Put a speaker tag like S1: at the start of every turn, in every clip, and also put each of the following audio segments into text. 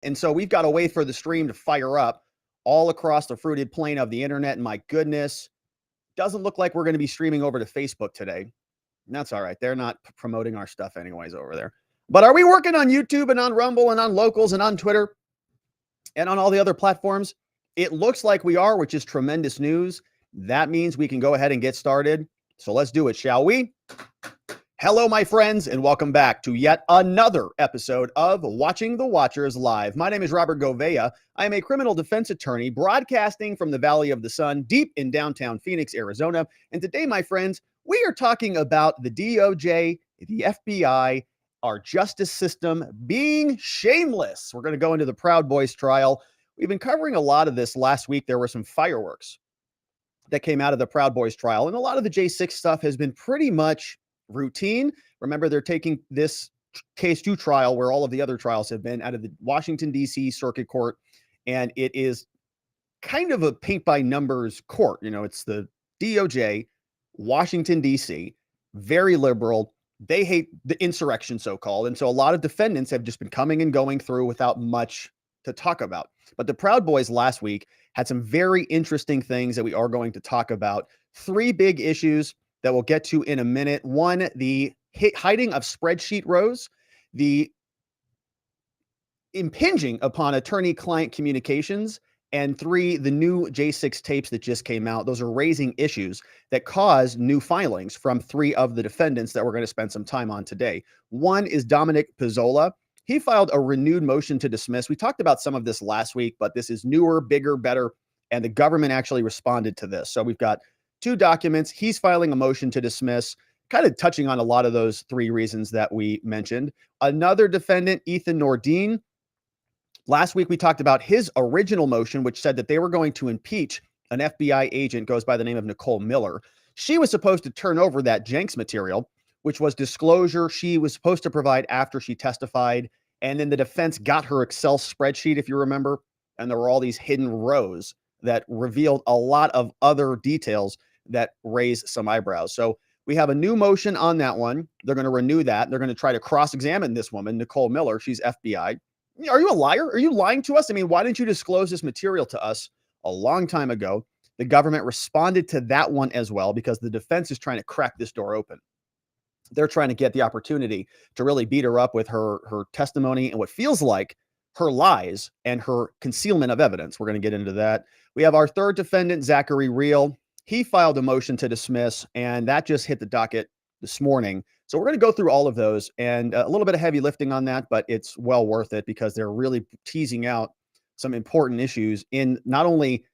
S1: And so we've got to wait for the stream to fire up all across the fruited plain of the internet. And my goodness, doesn't look like we're going to be streaming over to Facebook today. And that's all right. They're not promoting our stuff anyways over there. But are we working on YouTube and on Rumble and on Locals and on Twitter and on all the other platforms? It looks like we are, which is tremendous news. That means we can go ahead and get started. So let's do it, shall we? Hello, my friends, and welcome back to yet another episode of Watching the Watchers Live. My name is Robert Govea. I am a criminal defense attorney broadcasting from the Valley of the Sun deep in downtown Phoenix, Arizona. And today, my friends, we are talking about the DOJ, the FBI, our justice system being shameless. We're going to go into the Proud Boys trial. We've been covering a lot of this last week. There were some fireworks that came out of the Proud Boys trial, and a lot of the J6 stuff has been pretty much routine. Remember, they're taking this case to trial where all of the other trials have been out of the Washington, D.C. Circuit Court, and it is kind of a paint by numbers court. You know, it's the DOJ, Washington, D.C., very liberal. They hate the insurrection, so-called, and so a lot of defendants have just been coming and going through without much to talk about. But the Proud Boys last week had some very interesting things that we are going to talk about. Three big issues that we'll get to in a minute. One, the hiding of spreadsheet rows, the impinging upon attorney-client communications, and three, the new J6 tapes that just came out. Those are raising issues that cause new filings from three of the defendants that we're going to spend some time on today. One is Dominic Pezzola. He filed a renewed motion to dismiss. We talked about some of this last week, but this is newer, bigger, better, and the government actually responded to this. So we've got two documents. He's filing a motion to dismiss, kind of touching on a lot of those three reasons that we mentioned. Another defendant, Ethan Nordean. Last week, we talked about his original motion, which said that they were going to impeach an FBI agent, goes by the name of Nicole Miller. She was supposed to turn over that Jenks material, which was disclosure she was supposed to provide after she testified. And then the defense got her Excel spreadsheet, if you remember, and there were all these hidden rows that revealed a lot of other details that raise some eyebrows. So we have a new motion on that one. They're going to renew that. They're going to try to cross-examine this woman, Nicole Miller. She's FBI. Are you a liar? Are you lying to us? I mean, why didn't you disclose this material to us a long time ago? The government responded to that one as well because the defense is trying to crack this door open. They're trying to get the opportunity to really beat her up with her testimony and what feels like her lies and her concealment of evidence. We're going to get into that. We have our third defendant, Zachary Rehl. He filed a motion to dismiss, and that just hit the docket this morning. So we're going to go through all of those and a little bit of heavy lifting on that, but it's well worth it because they're really teasing out some important issues in not only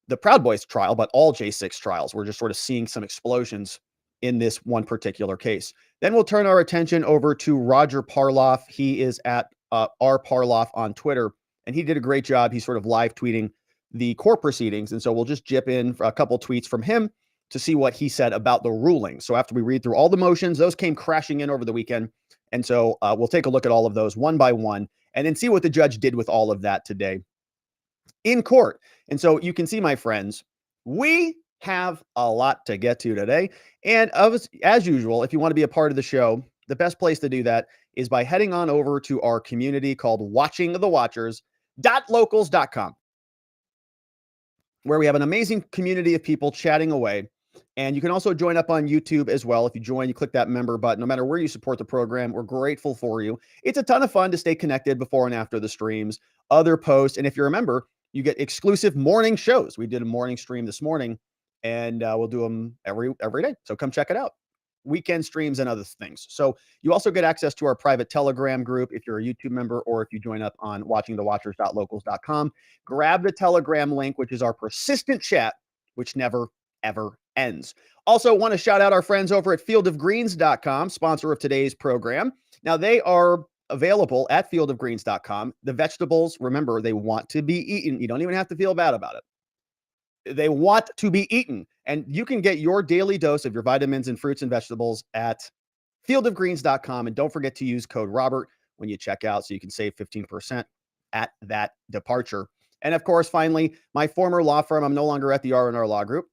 S1: the Proud Boys trial, but all J6 trials. We're just sort of seeing some explosions in this one particular case. Then we'll turn our attention over to Roger Parloff. He is at R Parloff on Twitter, and he did a great job. He's sort of live tweeting the court proceedings. And so we'll just jip in for a couple tweets from him to see what he said about the ruling. So after we read through all the motions, those came crashing in over the weekend. And so we'll take a look at all of those one by one and then see what the judge did with all of that today in court. And so you can see, my friends, we have a lot to get to today. And as usual, if you want to be a part of the show, the best place to do that is by heading on over to our community called watchingthewatchers.locals.com, where we have an amazing community of people chatting away. And you can also join up on YouTube as well. If you join, you click that member button. No matter where you support the program, we're grateful for you. It's a ton of fun to stay connected before and after the streams, other posts. And if you remember, you get exclusive morning shows. We did a morning stream this morning, and we'll do them every day. So come check it out. Weekend streams and other things. So you also get access to our private Telegram group if you're a YouTube member or if you join up on watchingthewatchers.locals.com. Grab the Telegram link, which is our persistent chat, which never, ever ends. Also want to shout out our friends over at fieldofgreens.com, sponsor of today's program. Now they are available at fieldofgreens.com. The vegetables, remember, they want to be eaten. You don't even have to feel bad about it. They want to be eaten. And you can get your daily dose of your vitamins and fruits and vegetables at fieldofgreens.com. And don't forget to use code Robert when you check out so you can save 15% at that departure. And of course, finally, my former law firm, I'm no longer at the R&R Law Group,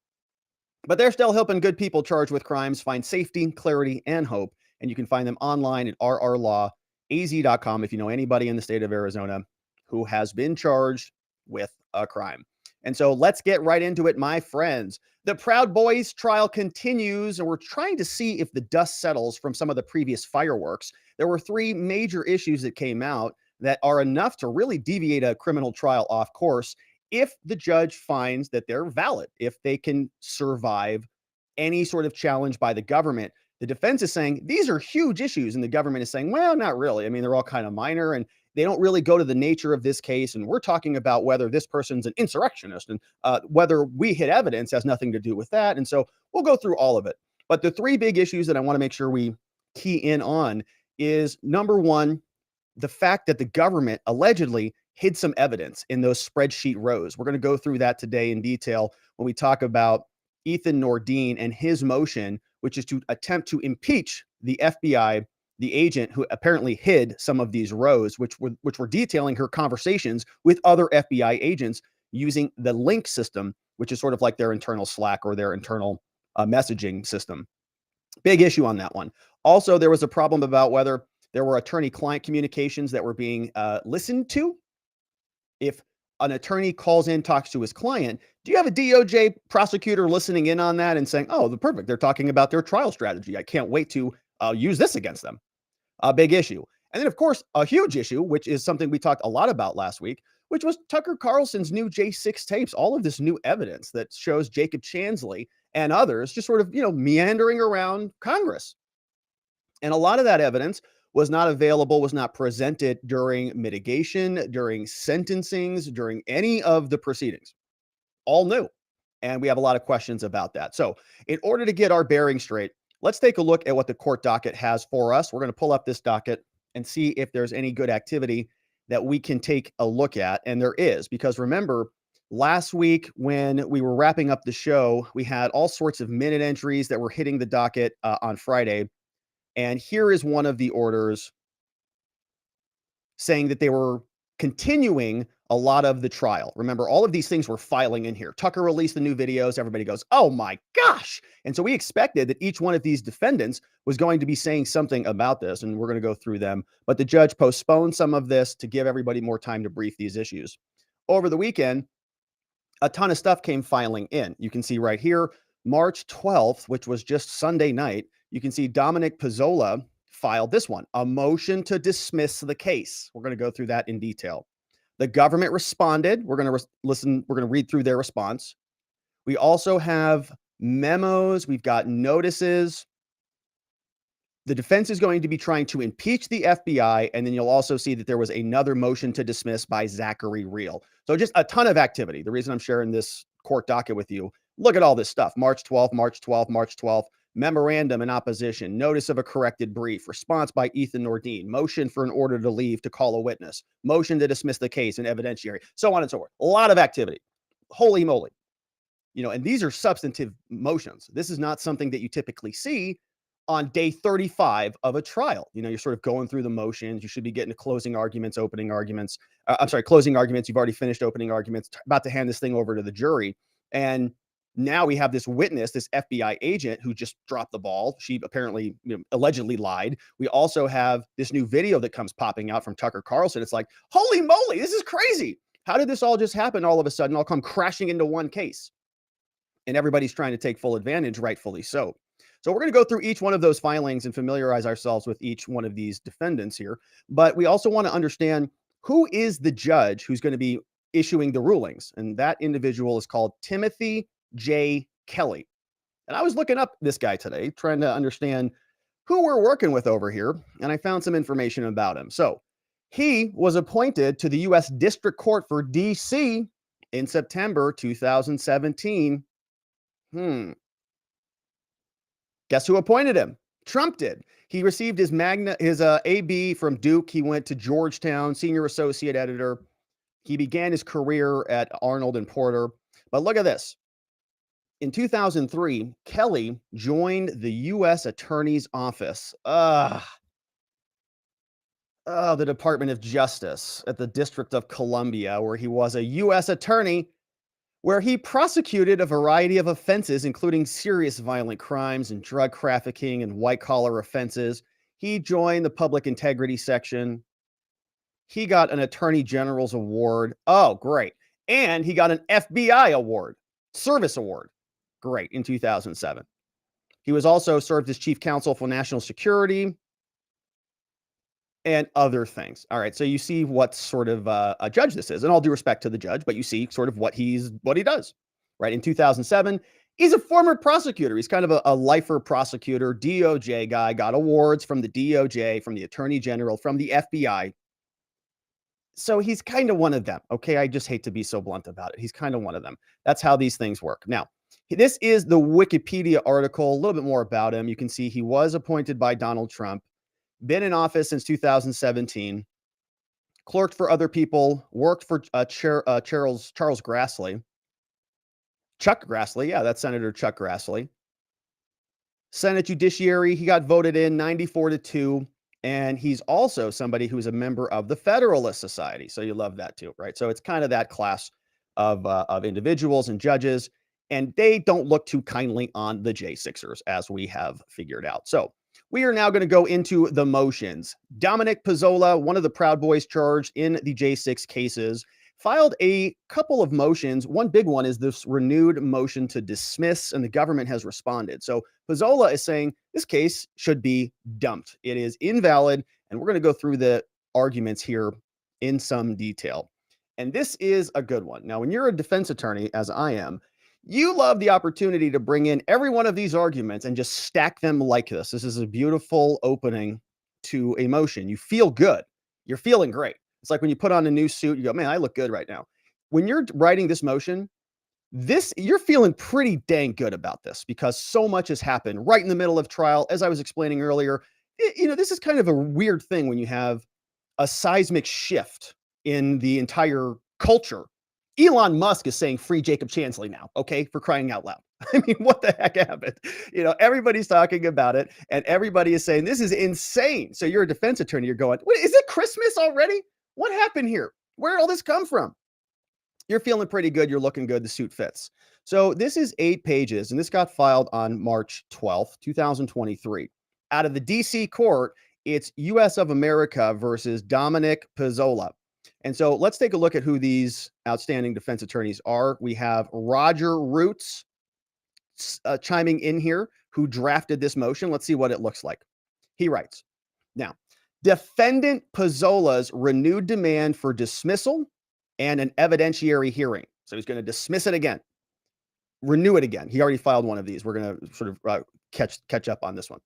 S1: but they're still helping good people charged with crimes find safety, clarity, and hope. And you can find them online at rrlawaz.com if you know anybody in the state of Arizona who has been charged with a crime. And so let's get right into it, my friends. The Proud Boys trial continues, and we're trying to see if the dust settles from some of the previous fireworks. There were three major issues that came out that are enough to really deviate a criminal trial off course if the judge finds that they're valid, if they can survive any sort of challenge by the government. The defense is saying these are huge issues, and the government is saying, well, not really. I mean, they're all kind of minor, and they don't really go to the nature of this case. And we're talking about whether this person's an insurrectionist, and whether we hit evidence has nothing to do with that. And so we'll go through all of it. But the three big issues that I want to make sure we key in on is, number one, the fact that the government allegedly hid some evidence in those spreadsheet rows. We're going to go through that today in detail when we talk about Ethan Nordean and his motion, which is to attempt to impeach the FBI, the agent who apparently hid some of these rows, which were detailing her conversations with other FBI agents using the link system, which is sort of like their internal Slack or their internal messaging system. Big issue on that one. Also, there was a problem about whether there were attorney-client communications that were being listened to. If an attorney calls in, talks to his client, do you have a DOJ prosecutor listening in on that and saying, oh, perfect, they're talking about their trial strategy. I can't wait to use this against them. A big issue. And then, of course, a huge issue, which is something we talked a lot about last week, which was Tucker Carlson's new J6 tapes, all of this new evidence that shows Jacob Chansley and others just sort of, meandering around Congress. And a lot of that evidence was not available, was not presented during mitigation, during sentencings, during any of the proceedings. All new. And we have a lot of questions about that. So in order to get our bearing straight, let's take a look at what the court docket has for us. We're going to pull up this docket and see if there's any good activity that we can take a look at. And there is, because remember, last week when we were wrapping up the show, we had all sorts of minute entries that were hitting the docket on Friday. And here is one of the orders saying that they were continuing a lot of the trial. Remember, all of these things were filing in here. Tucker released the new videos. Everybody goes, oh my gosh. And so we expected that each one of these defendants was going to be saying something about this, and we're going to go through them. But the judge postponed some of this to give everybody more time to brief these issues. Over the weekend, a ton of stuff came filing in. You can see right here, March 12th, which was just Sunday night, you can see Dominic Pezzola filed this one, a motion to dismiss the case. We're going to go through that in detail. The government responded. We're going to listen. We're going to read through their response. We also have memos. We've got notices. The defense is going to be trying to impeach the FBI. And then you'll also see that there was another motion to dismiss by Zachary Rehl. So just a ton of activity. The reason I'm sharing this court docket with you, look at all this stuff. March 12th, March 12th, March 12th. Memorandum in opposition, notice of a corrected brief, response by Ethan Nordean, motion for an order to leave to call a witness, motion to dismiss the case in evidentiary, so on and so forth. A lot of activity. Holy moly. And these are substantive motions. This is not something that you typically see on day 35 of a trial. You're sort of going through the motions. You should be getting to closing arguments, opening arguments. Closing arguments. You've already finished opening arguments, about to hand this thing over to the jury. And now we have this witness, this FBI agent who just dropped the ball. She apparently, allegedly lied. We also have this new video that comes popping out from Tucker Carlson. It's like, holy moly, this is crazy. How did this all just happen all of a sudden, all come crashing into one case? And everybody's trying to take full advantage, rightfully so. So we're going to go through each one of those filings and familiarize ourselves with each one of these defendants here. But we also want to understand who is the judge who's going to be issuing the rulings. And that individual is called Timothy J. Kelly. And I was looking up this guy today, trying to understand who we're working with over here. And I found some information about him. So he was appointed to the U.S. District Court for D.C. in September 2017. Guess who appointed him? Trump did. He received his AB from Duke. He went to Georgetown, senior associate editor. He began his career at Arnold and Porter. But look at this. In 2003, Kelly joined the U.S. Attorney's Office. The Department of Justice at the District of Columbia, where he was a U.S. attorney, where he prosecuted a variety of offenses, including serious violent crimes and drug trafficking and white-collar offenses. He joined the public integrity section. He got an Attorney General's award. Oh, great. And he got an FBI award, service award. Great, in 2007. He was also served as chief counsel for national security and other things. All right, so you see what sort of a judge this is, and all due respect to the judge, but you see sort of what he does. Right, in 2007, he's a former prosecutor. He's kind of a lifer prosecutor, DOJ guy. Got awards from the DOJ, from the Attorney General, from the FBI. So he's kind of one of them. Okay, I just hate to be so blunt about it. He's kind of one of them. That's how these things work. Now, this is the Wikipedia article. A little bit more about him. You can see he was appointed by Donald Trump. Been in office since 2017, clerked for other people, worked for Charles Grassley. Chuck Grassley, yeah, that's Senator Chuck Grassley. Senate Judiciary, he got voted in 94-2, and he's also somebody who's a member of the Federalist Society. So you love that too, right? So it's kind of that class of individuals and judges, and they don't look too kindly on the J6ers, as we have figured out. So we are now going to go into the motions. Dominic Pezzola, one of the Proud Boys charged in the J6 cases, filed a couple of motions. One big one is this renewed motion to dismiss, and the government has responded. So Pezzola is saying this case should be dumped. It is invalid, and we're going to go through the arguments here in some detail. And this is a good one. Now, when you're a defense attorney, as I am, you love the opportunity to bring in every one of these arguments and just stack them like this. This is a beautiful opening to a motion. You feel good. You're feeling great. It's like when you put on a new suit, you go, man, I look good right now. When you're writing this motion, you're feeling pretty dang good about this because so much has happened right in the middle of trial. As I was explaining earlier, this is kind of a weird thing when you have a seismic shift in the entire culture. Elon Musk is saying free Jacob Chansley now, okay, for crying out loud. I mean, what the heck happened? Everybody's talking about it, and everybody is saying this is insane. So you're a defense attorney. You're going, wait, is it Christmas already? What happened here? Where did all this come from? You're feeling pretty good. You're looking good. The suit fits. So this is 8 pages, and this got filed on March 12th, 2023. Out of the DC court, it's U.S. of America versus Dominic Pezzola. And so let's take a look at who these outstanding defense attorneys are. We have Roger Roots chiming in here, who drafted this motion. Let's see what it looks like. He writes, now, defendant Pezzola's renewed demand for dismissal and an evidentiary hearing. So he's going to dismiss it again, renew it again. He already filed one of these. We're going to sort of catch up on this one.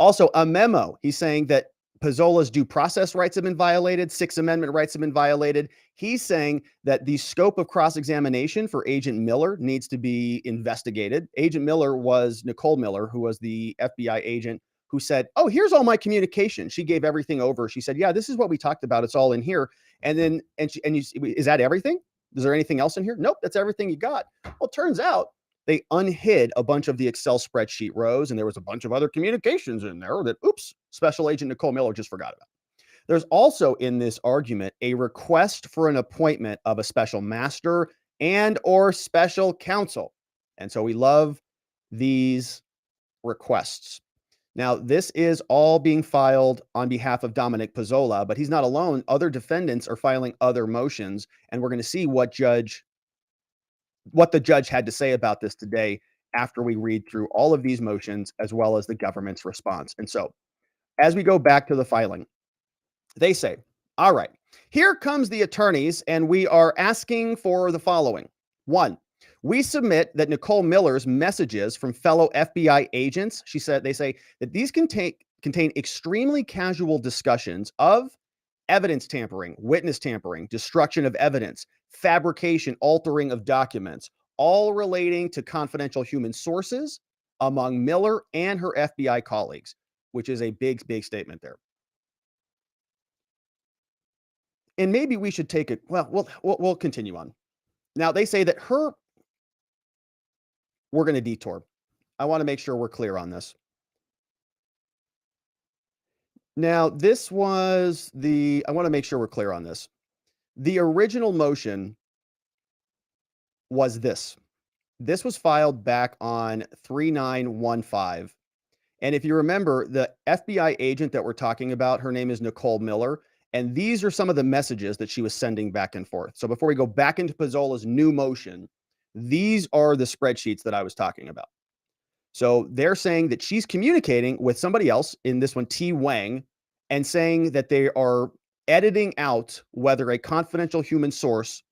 S1: Also, a memo. He's saying that Pezzola's due process rights have been violated. Sixth Amendment rights have been violated. He's saying that the scope of cross-examination for Agent Miller needs to be investigated. Agent Miller was Nicole Miller, who was the FBI agent who said, oh, here's all my communication. She gave everything over. She said, yeah, this is what we talked about. It's all in here. And then, is that everything? Is there anything else in here? Nope, that's everything you got. Well, it turns out they unhid a bunch of the Excel spreadsheet rows, and there was a bunch of other communications in there that, oops, Special Agent Nicole Miller just forgot about. There's also in this argument a request for an appointment of a special master and or special counsel. And so we love these requests. Now, this is all being filed on behalf of Dominic Pezzola, but he's not alone. Other defendants are filing other motions, and we're going to see what the judge had to say about this today after we read through all of these motions as well as the government's response. And so as we go back to the filing, they say, all right, here comes the attorneys, and we are asking for the following. 1, we submit that Nicole Miller's messages from fellow FBI agents, they say that these contain extremely casual discussions of evidence tampering, witness tampering, destruction of evidence, fabrication, altering of documents, all relating to confidential human sources among Miller and her FBI colleagues, which is a big, big statement there. And maybe we should take it. Well, we'll continue on. Now, they say that we're going to detour. I want to make sure we're clear on this. Now, I want to make sure we're clear on this. The original motion was this. This was filed back on 3/9/15. And if you remember, the FBI agent that we're talking about, her name is Nicole Miller. And these are some of the messages that she was sending back and forth. So before we go back into Pezzola's new motion, these are the spreadsheets that I was talking about. So they're saying that she's communicating with somebody else, in this one, T. Wang, and saying that they are editing out whether a confidential human source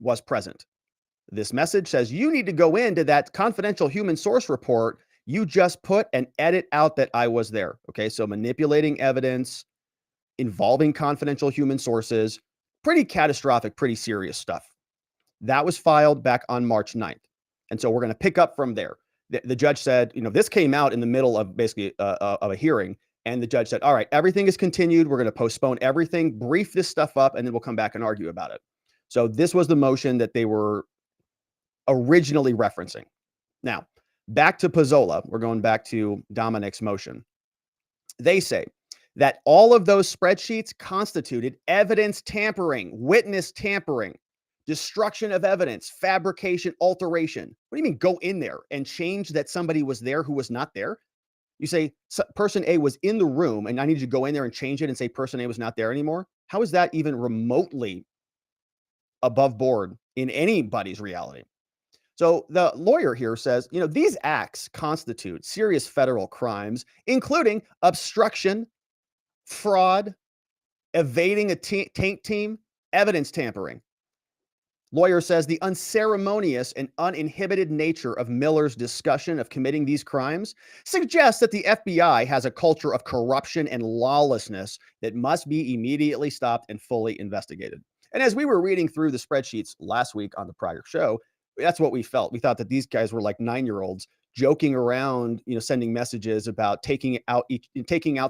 S1: was present. This message says you need to go into that confidential human source report you just put and edit out that I was there. Okay, so manipulating evidence involving confidential human sources, pretty catastrophic, pretty serious stuff. That was filed back on March 9th. And so we're going to pick up from there. The judge said, this came out in the middle of basically of a hearing. And the judge said, all right, everything is continued. We're going to postpone everything, brief this stuff up, and then we'll come back and argue about it. So this was the motion that they were originally referencing. Now, back to Pezzola. We're going back to Dominic's motion. They say that all of those spreadsheets constituted evidence tampering, witness tampering, destruction of evidence, fabrication, alteration. What do you mean go in there and change that somebody was there who was not there? You say person A was in the room and I need you to go in there and change it and say person A was not there anymore? How is that even remotely above board in anybody's reality? So the lawyer here says, these acts constitute serious federal crimes, including obstruction, fraud, evading a taint team, evidence tampering. Lawyer says the unceremonious and uninhibited nature of Miller's discussion of committing these crimes suggests that the FBI has a culture of corruption and lawlessness that must be immediately stopped and fully investigated. And as we were reading through the spreadsheets last week on the prior show, that's what we felt. We thought that these guys were like 9-year-olds joking around, sending messages about taking out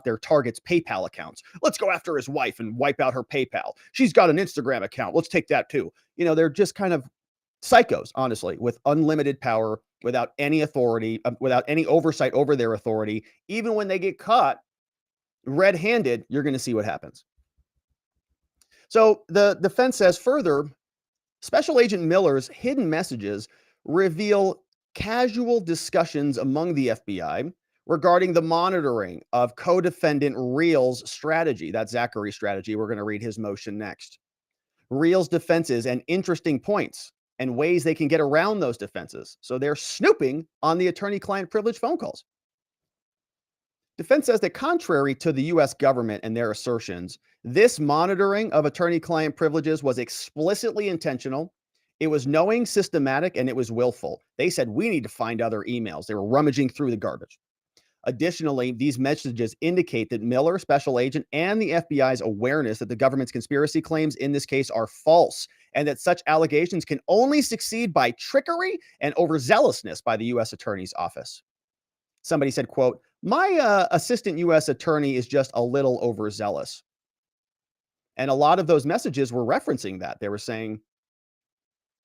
S1: their target's PayPal accounts. Let's go after his wife and wipe out her PayPal. She's got an Instagram account. Let's take that too. They're just kind of psychos, honestly, with unlimited power, without any authority, without any oversight over their authority. Even when they get caught red-handed, you're going to see what happens. So the defense says further, Special Agent Miller's hidden messages reveal casual discussions among the FBI regarding the monitoring of co-defendant Rehl's strategy. That's Zachary's strategy. We're going to read his motion next. Rehl's defenses and interesting points and ways they can get around those defenses. So they're snooping on the attorney-client privilege phone calls. Defense says that contrary to the U.S. government and their assertions, this monitoring of attorney-client privileges was explicitly intentional. It was knowing, systematic, and it was willful. They said, we need to find other emails. They were rummaging through the garbage. Additionally, these messages indicate that Miller, special agent, and the FBI's awareness that the government's conspiracy claims in this case are false, and that such allegations can only succeed by trickery and overzealousness by the U.S. Attorney's Office. Somebody said, quote, my assistant U.S. attorney is just a little overzealous. And a lot of those messages were referencing that. They were saying,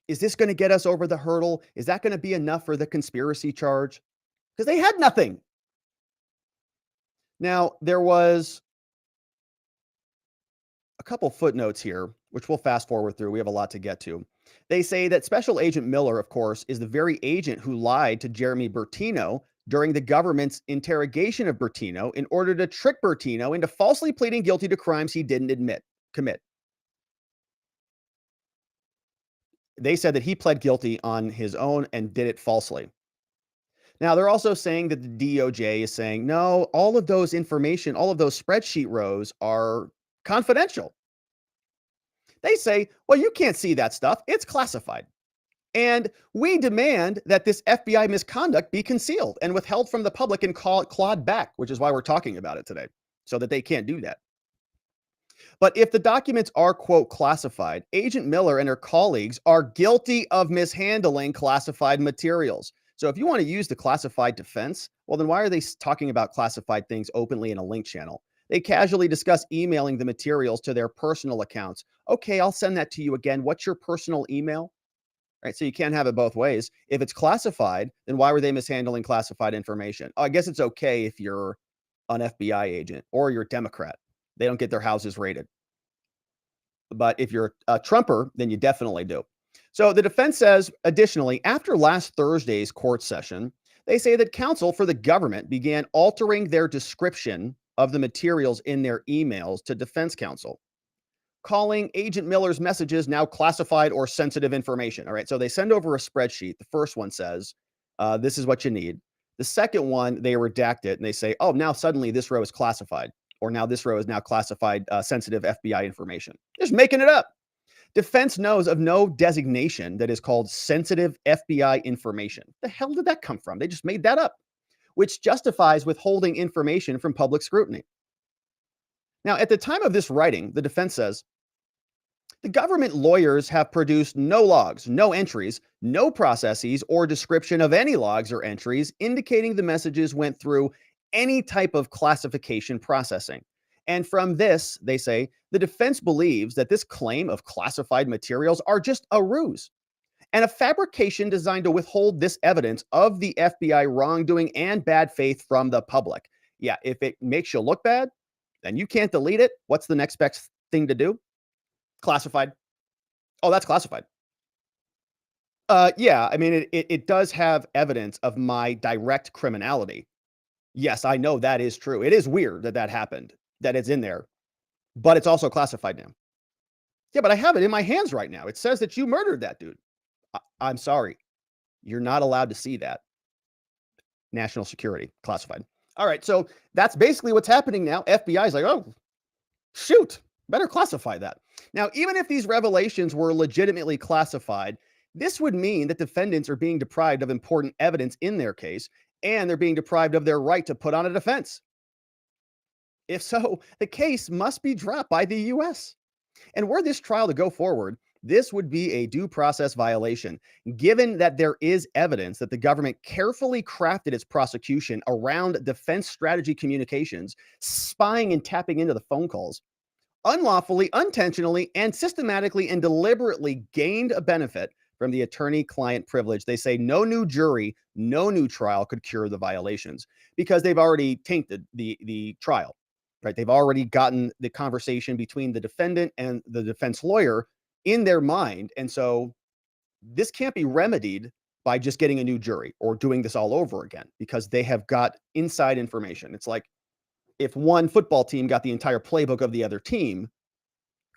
S1: is this going to get us over the hurdle? Is that going to be enough for the conspiracy charge? Because they had nothing. Now, there was a couple footnotes here, which we'll fast forward through. We have a lot to get to. They say that Special Agent Miller, of course, is the very agent who lied to Jeremy Bertino during the government's interrogation of Bertino in order to trick Bertino into falsely pleading guilty to crimes he didn't commit. They said that he pled guilty on his own and did it falsely. Now, they're also saying that the DOJ is saying, no, all of those information, all of those spreadsheet rows are confidential. They say, well, you can't see that stuff. It's classified. And we demand that this FBI misconduct be concealed and withheld from the public and clawed back, which is why we're talking about it today, so that they can't do that. But if the documents are, quote, classified, Agent Miller and her colleagues are guilty of mishandling classified materials. So if you want to use the classified defense, well, then why are they talking about classified things openly in a link channel? They casually discuss emailing the materials to their personal accounts. Okay, I'll send that to you again. What's your personal email? Right, so you can't have it both ways. If it's classified, then why were they mishandling classified information? Oh, I guess it's okay if you're an FBI agent or you're a Democrat. They don't get their houses raided. But if you're a Trumper, then you definitely do. So the defense says, additionally, after last Thursday's court session, they say that counsel for the government began altering their description of the materials in their emails to defense counsel, calling Agent Miller's messages now classified or sensitive information. All right, so they send over a spreadsheet. The first one says, this is what you need. The second one, they redact it and they say, oh, now suddenly this row is classified, or now this row is now classified sensitive FBI information. Just making it up. Defense knows of no designation that is called sensitive FBI information. The hell did that come from? They just made that up, which justifies withholding information from public scrutiny. Now, at the time of this writing, the defense says, the government lawyers have produced no logs, no entries, no processes or description of any logs or entries indicating the messages went through any type of classification processing. And from this, they say, the defense believes that this claim of classified materials are just a ruse and a fabrication designed to withhold this evidence of the FBI wrongdoing and bad faith from the public. Yeah, if it makes you look bad, then you can't delete it. What's the next best thing to do? Classified. Oh, that's classified. Yeah, I mean, it does have evidence of my direct criminality. Yes, I know that is true. It is weird that that happened, that it's in there, but it's also classified now. Yeah, but I have it in my hands right now. It says that you murdered that dude. I'm sorry. You're not allowed to see that. National security, classified. All right, so that's basically what's happening now. FBI is like, oh, shoot, better classify that. Now, even if these revelations were legitimately classified, this would mean that defendants are being deprived of important evidence in their case, and they're being deprived of their right to put on a defense. If so, the case must be dropped by the U.S. And were this trial to go forward, this would be a due process violation, given that there is evidence that the government carefully crafted its prosecution around defense strategy communications, spying and tapping into the phone calls, unlawfully, unintentionally, and systematically and deliberately gained a benefit from the attorney-client privilege. They say no new jury, no new trial could cure the violations because they've already tainted the trial, right? They've already gotten the conversation between the defendant and the defense lawyer in their mind. And so this can't be remedied by just getting a new jury or doing this all over again because they have got inside information. It's like if one football team got the entire playbook of the other team,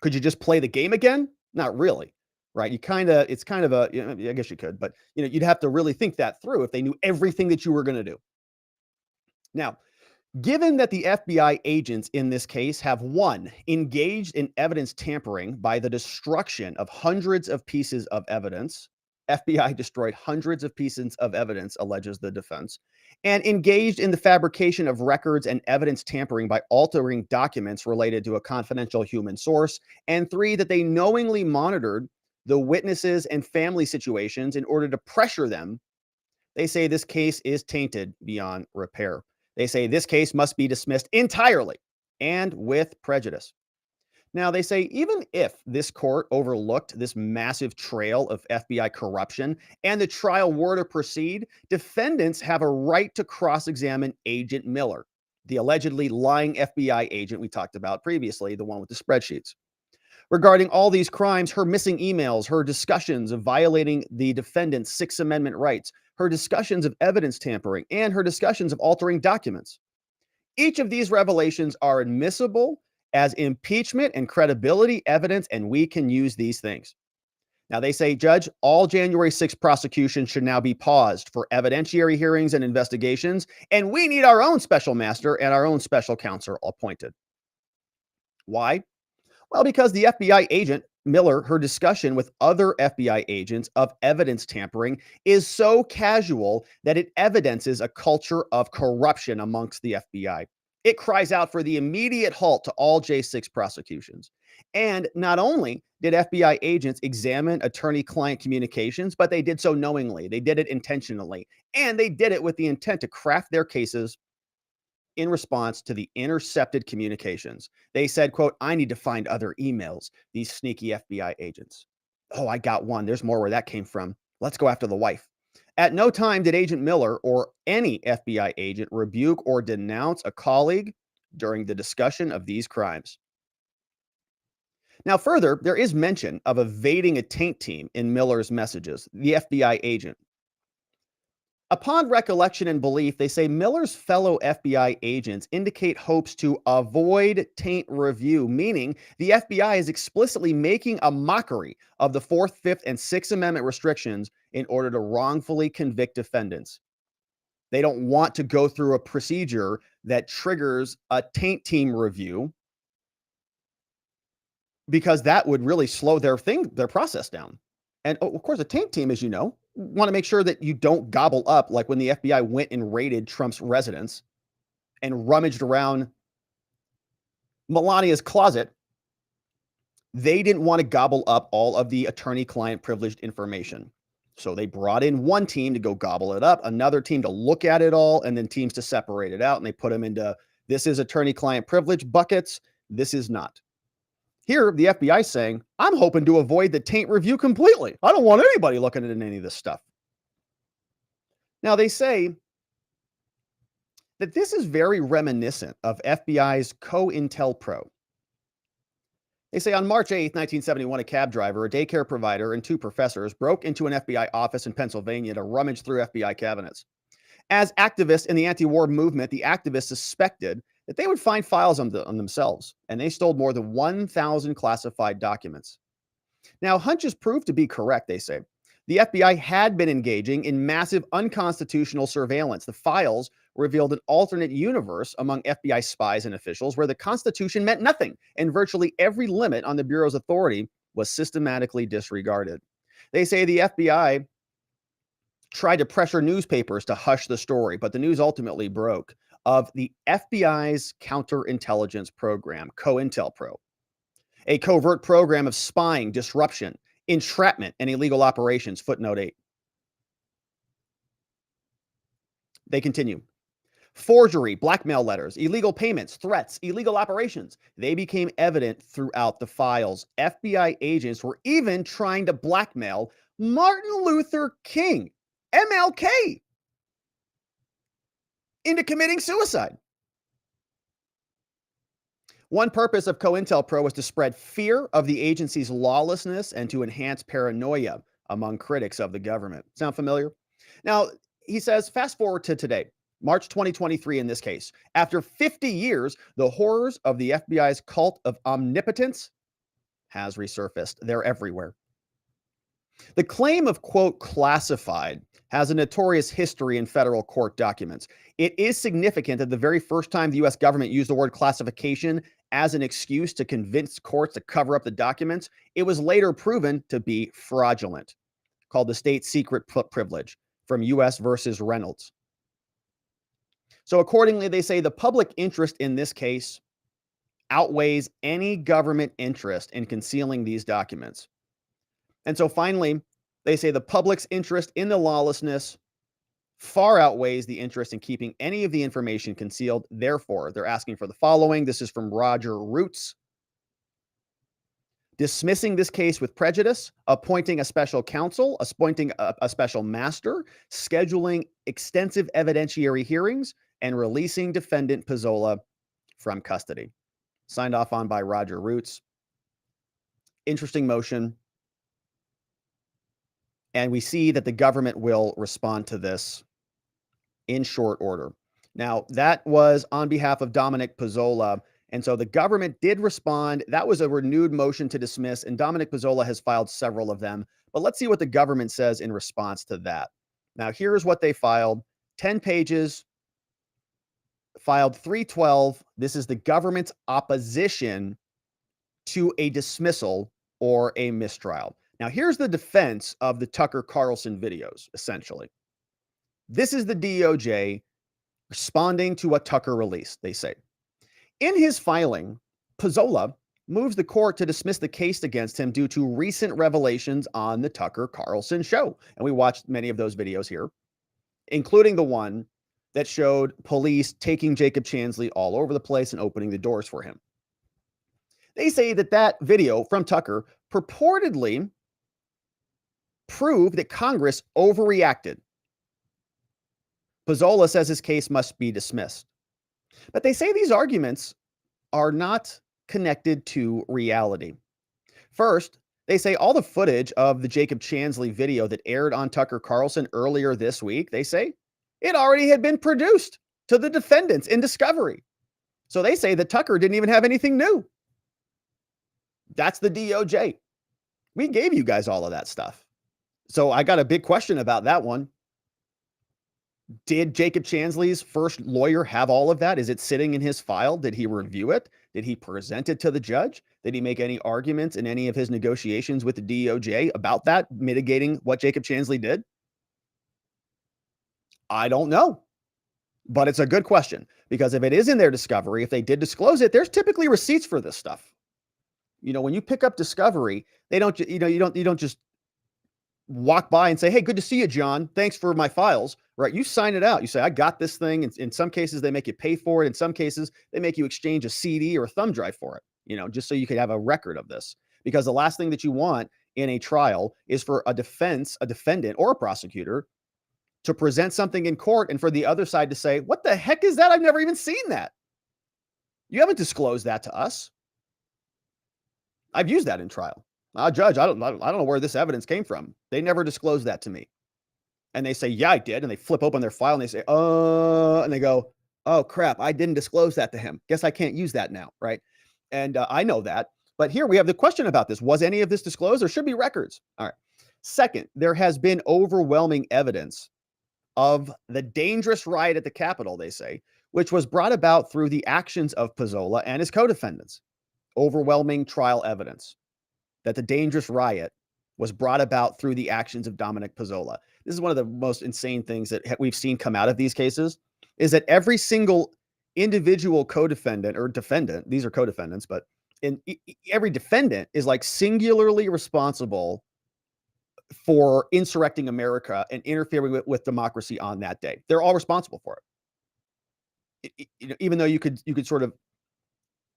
S1: could you just play the game again? Not really, right? It's kind of a, I guess you could, but you'd have to really think that through if they knew everything that you were going to do. Now, given that the FBI agents in this case have one, engaged in evidence tampering by the destruction of hundreds of pieces of evidence, FBI destroyed hundreds of pieces of evidence, alleges the defense, and engaged in the fabrication of records and evidence tampering by altering documents related to a confidential human source, and three, that they knowingly monitored the witnesses and family situations in order to pressure them. They say this case is tainted beyond repair. They say this case must be dismissed entirely and with prejudice. Now, they say even if this court overlooked this massive trail of FBI corruption and the trial were to proceed, defendants have a right to cross-examine Agent Miller, the allegedly lying FBI agent we talked about previously, the one with the spreadsheets. Regarding all these crimes, her missing emails, her discussions of violating the defendant's Sixth Amendment rights, her discussions of evidence tampering, and her discussions of altering documents. Each of these revelations are admissible as impeachment and credibility evidence, and we can use these things. Now, they say, Judge, all January 6th prosecutions should now be paused for evidentiary hearings and investigations, and we need our own special master and our own special counsel appointed. Why? Well, because the FBI agent, Miller, her discussion with other FBI agents of evidence tampering is so casual that it evidences a culture of corruption amongst the FBI. It cries out for the immediate halt to all J6 prosecutions. And not only did FBI agents examine attorney-client communications, but they did so knowingly. They did it intentionally. And they did it with the intent to craft their cases in response to the intercepted communications. They said, quote, I need to find other emails, these sneaky FBI agents. Oh, I got one. There's more where that came from. Let's go after the wife. At no time did Agent Miller or any FBI agent rebuke or denounce a colleague during the discussion of these crimes. Now, further, there is mention of evading a taint team in Miller's messages, the FBI agent. Upon recollection and belief, they say Miller's fellow FBI agents indicate hopes to avoid taint review, meaning the FBI is explicitly making a mockery of the Fourth, Fifth, and Sixth Amendment restrictions in order to wrongfully convict defendants. They don't want to go through a procedure that triggers a taint team review because that would really slow their process down. And of course, a taint team, as you know, want to make sure that you don't gobble up like when the FBI went and raided Trump's residence and rummaged around Melania's closet. They didn't want to gobble up all of the attorney-client privileged information. So they brought in one team to go gobble it up, another team to look at it all, and then teams to separate it out. And they put them into, this is attorney-client privilege buckets. This is not. Here, the FBI is saying, I'm hoping to avoid the taint review completely. I don't want anybody looking at any of this stuff. Now, they say that this is very reminiscent of FBI's COINTELPRO. They say on March 8th, 1971, a cab driver, a daycare provider, and two professors broke into an FBI office in Pennsylvania to rummage through FBI cabinets. As activists in the anti-war movement, the activists suspected that they would find files on themselves, and they stole more than 1,000 classified documents. Now, hunches proved to be correct, they say. The FBI had been engaging in massive unconstitutional surveillance. The files revealed an alternate universe among FBI spies and officials where the Constitution meant nothing, and virtually every limit on the Bureau's authority was systematically disregarded. They say the FBI tried to pressure newspapers to hush the story, but the news ultimately broke of the FBI's counterintelligence program, COINTELPRO, a covert program of spying, disruption, entrapment, and illegal operations, footnote 8. They continue. Forgery, blackmail letters, illegal payments, threats, illegal operations. They became evident throughout the files. FBI agents were even trying to blackmail Martin Luther King, MLK, into committing suicide. One purpose of COINTELPRO was to spread fear of the agency's lawlessness and to enhance paranoia among critics of the government. Sound familiar? Now, he says, fast forward to today, March 2023 in this case. After 50 years, the horrors of the FBI's cult of omnipotence has resurfaced. They're everywhere. The claim of, quote, classified has a notorious history in federal court documents. It is significant that the very first time the U.S. government used the word classification as an excuse to convince courts to cover up the documents, it was later proven to be fraudulent, called the state secret privilege from U.S. versus Reynolds. So accordingly, they say the public interest in this case outweighs any government interest in concealing these documents. And so finally, they say the public's interest in the lawlessness far outweighs the interest in keeping any of the information concealed. Therefore, they're asking for the following. This is from Roger Roots. Dismissing this case with prejudice, appointing a special counsel, appointing a special master, scheduling extensive evidentiary hearings, and releasing defendant Pezzola from custody. Signed off on by Roger Roots. Interesting motion. And we see that the government will respond to this in short order. Now, that was on behalf of Dominic Pezzola. And so the government did respond. That was a renewed motion to dismiss, and Dominic Pezzola has filed several of them. But let's see what the government says in response to that. Now, here's what they filed. 10 pages, filed 312. This is the government's opposition to a dismissal or a mistrial. Now, here's the defense of the Tucker Carlson videos, essentially. This is the DOJ responding to what Tucker released, they say. In his filing, Pezzola moves the court to dismiss the case against him due to recent revelations on the Tucker Carlson show. And we watched many of those videos here, including the one that showed police taking Jacob Chansley all over the place and opening the doors for him. They say that that video from Tucker purportedly proved that Congress overreacted. Pezzola says his case must be dismissed. But they say these arguments are not connected to reality. First, They say all the footage of the Jacob Chansley video that aired on Tucker Carlson earlier this week, they say it already had been produced to the defendants in discovery. So they say that Tucker didn't even have anything new. That's the DOJ. We gave you guys all of that stuff. So I got a big question about that one. Did Jacob Chansley's first lawyer have all of that? Is it sitting in his file? Did he review it? Did he present it to the judge? Did he make any arguments in any of his negotiations with the DOJ about that, mitigating what Jacob Chansley did? I don't know. But it's a good question, because if it is in their discovery, if they did disclose it, there's typically receipts for this stuff. When you pick up discovery, they don't, you don't just walk by and say, "Hey, good to see you, John. Thanks for my files." Right? You sign it out. You say, "I got this thing." And in some cases, they make you pay for it. In some cases, they make you exchange a CD or a thumb drive for it, just so you could have a record of this. Because the last thing that you want in a trial is for a defendant, or a prosecutor to present something in court and for the other side to say, "What the heck is that? I've never even seen that. You haven't disclosed that to us." I've used that in trial. Judge, I don't know where this evidence came from. They never disclosed that to me. And they say, "Yeah, I did." And they flip open their file and they say, and they go, "Oh crap, I didn't disclose that to him. Guess I can't use that now." Right. And I know that. But here we have the question about this. Was any of this disclosed? There should be records. All right. Second, there has been overwhelming evidence of the dangerous riot at the Capitol, they say, which was brought about through the actions of Pezzola and his co-defendants. Overwhelming trial evidence that the dangerous riot was brought about through the actions of Dominic Pezzola. This is one of the most insane things that we've seen come out of these cases, is that every single individual co-defendant or defendant, these are co-defendants, but every defendant is like singularly responsible for insurrecting America and interfering with democracy on that day. They're all responsible for it. Even though you could sort of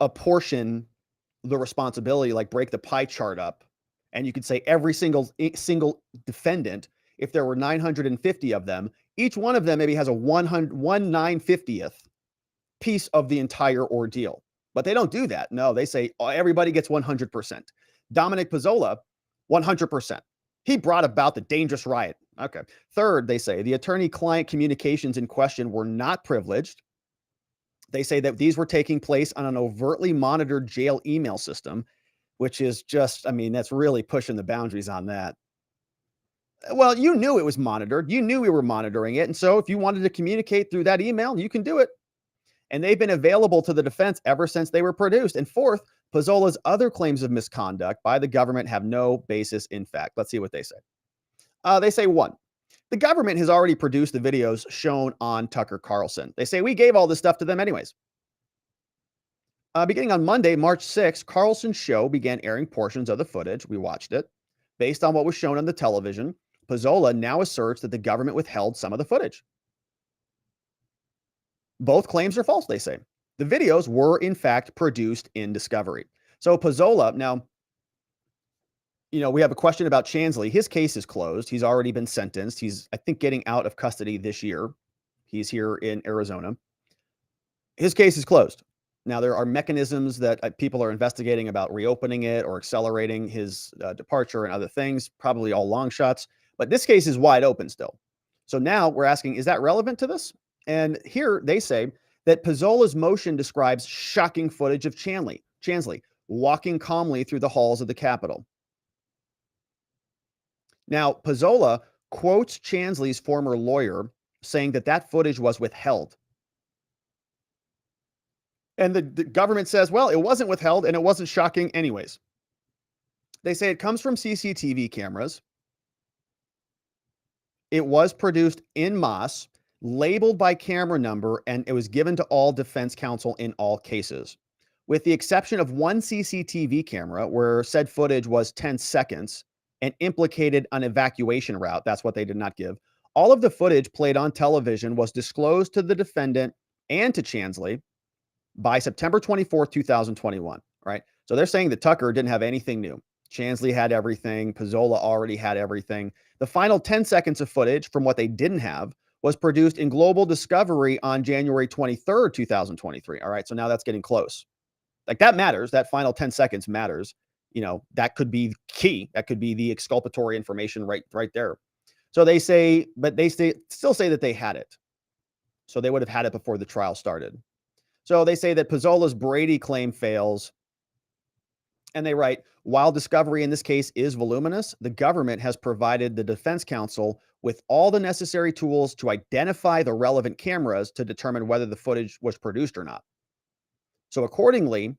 S1: apportion the responsibility, like break the pie chart up, and you could say every single defendant, if there were 950 of them, each one of them maybe has a 1/950th piece of the entire ordeal. But they don't do that. No, they say everybody gets 100%. Dominic Pezzola, 100%. He brought about the dangerous riot. Okay. Third, they say the attorney-client communications in question were not privileged. They say that these were taking place on an overtly monitored jail email system, which is just, that's really pushing the boundaries on that. Well, you knew it was monitored. You knew we were monitoring it. And so if you wanted to communicate through that email, you can do it. And they've been available to the defense ever since they were produced. And fourth, Pezzola's other claims of misconduct by the government have no basis in fact. Let's see what they say. They say, one, the government has already produced the videos shown on Tucker Carlson. They say we gave all this stuff to them anyways. Beginning on Monday, March 6th, Carlson's show began airing portions of the footage. We watched it. Based on what was shown on the television, Pezzola now asserts that the government withheld some of the footage. Both claims are false, they say. The videos were, in fact, produced in discovery. So Pezzola, now, we have a question about Chansley. His case is closed. He's already been sentenced. He's, I think, getting out of custody this year. He's here in Arizona. His case is closed. Now, there are mechanisms that people are investigating about reopening it or accelerating his departure and other things, probably all long shots. But this case is wide open still. So now we're asking, is that relevant to this? And here they say that Pezzola's motion describes shocking footage of Chansley walking calmly through the halls of the Capitol. Now, Pezzola quotes Chansley's former lawyer saying that footage was withheld. And the government says, well, it wasn't withheld and it wasn't shocking anyways. They say it comes from CCTV cameras. It was produced en masse, labeled by camera number, and it was given to all defense counsel in all cases. With the exception of one CCTV camera where said footage was 10 seconds and implicated an evacuation route, that's what they did not give. All of the footage played on television was disclosed to the defendant and to Chansley by September 24th, 2021, right? So they're saying that Tucker didn't have anything new. Chansley had everything. Pezzola already had everything. The final 10 seconds of footage from what they didn't have was produced in global discovery on January 23rd, 2023. All right, so now that's getting close. Like that matters. That final 10 seconds matters. that could be key. That could be the exculpatory information right there. So they say, but they still say that they had it. So they would have had it before the trial started. So they say that Pezzola's Brady claim fails. And they write, while discovery in this case is voluminous, the government has provided the defense counsel with all the necessary tools to identify the relevant cameras to determine whether the footage was produced or not. So accordingly,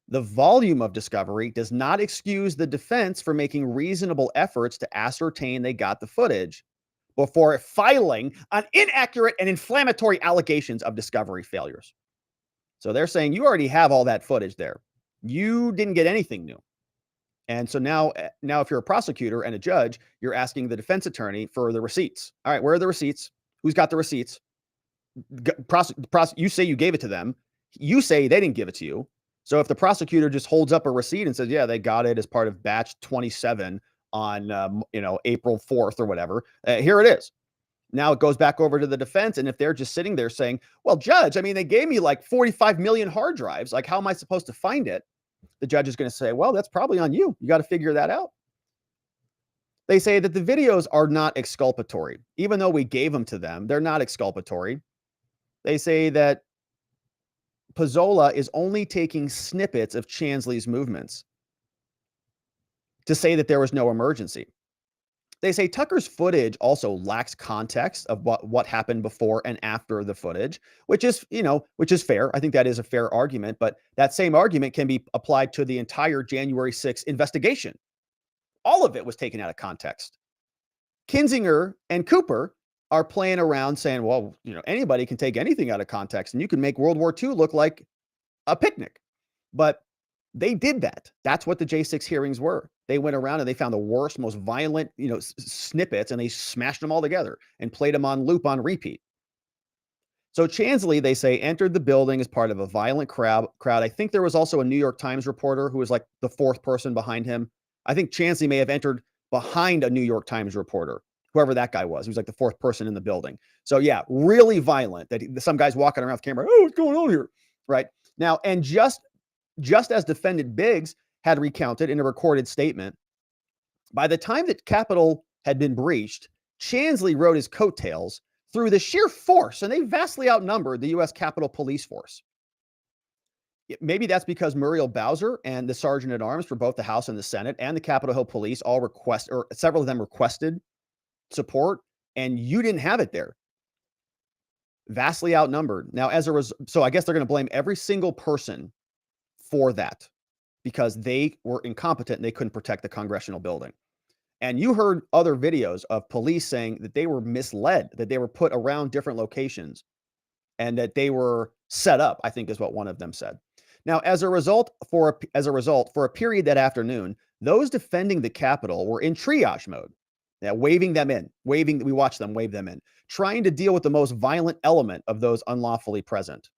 S1: the volume of discovery does not excuse the defense for making reasonable efforts to ascertain they got the footage before filing on inaccurate and inflammatory allegations of discovery failures. So they're saying you already have all that footage there. You didn't get anything new. And so now if you're a prosecutor and a judge, you're asking the defense attorney for the receipts. All right, where are the receipts? Who's got the receipts? You say you gave it to them. You say they didn't give it to you. So if the prosecutor just holds up a receipt and says, yeah, they got it as part of batch 27 on April 4th or whatever, here it is. Now it goes back over to the defense. And if they're just sitting there saying, well, judge, I mean, they gave me like 45 million hard drives. Like, how am I supposed to find it? The judge is going to say, well, that's probably on you. You got to figure that out. They say that the videos are not exculpatory. Even though we gave them to them, they're not exculpatory. They say that Pezzola is only taking snippets of Chansley's movements to say that there was no emergency. They say Tucker's footage also lacks context of what happened before and after the footage, which is fair. I think that is a fair argument, but that same argument can be applied to the entire January 6th investigation. All of it was taken out of context. Kinzinger and Cooper are playing around saying, well, anybody can take anything out of context and you can make World War II look like a picnic. But they did that. That's what the J6 hearings were. They went around and they found the worst, most violent, snippets, and they smashed them all together and played them on loop on repeat. So Chansley, they say, entered the building as part of a violent crowd. I think there was also a New York Times reporter who was like the fourth person behind him. I think Chansley may have entered behind a New York Times reporter, whoever that guy was. He was like the fourth person in the building. So yeah, really violent. Some guy's walking around with camera. Oh, what's going on here? Right now, and just as defendant Biggs had recounted in a recorded statement, by the time that Capitol had been breached, Chansley rode his coattails through the sheer force, and they vastly outnumbered the U.S. Capitol Police Force. Maybe that's because Muriel Bowser and the Sergeant at Arms for both the House and the Senate and the Capitol Hill Police several of them requested support, and you didn't have it there. Vastly outnumbered. Now, so I guess they're going to blame every single person for that because they were incompetent and they couldn't protect the congressional building. And you heard other videos of police saying that they were misled, that they were put around different locations and that they were set up, I think is what one of them said. Now, as a result, for a period that afternoon, those defending the Capitol were in triage mode. Yeah, waving them in, we watched them wave them in, trying to deal with the most violent element of those unlawfully present.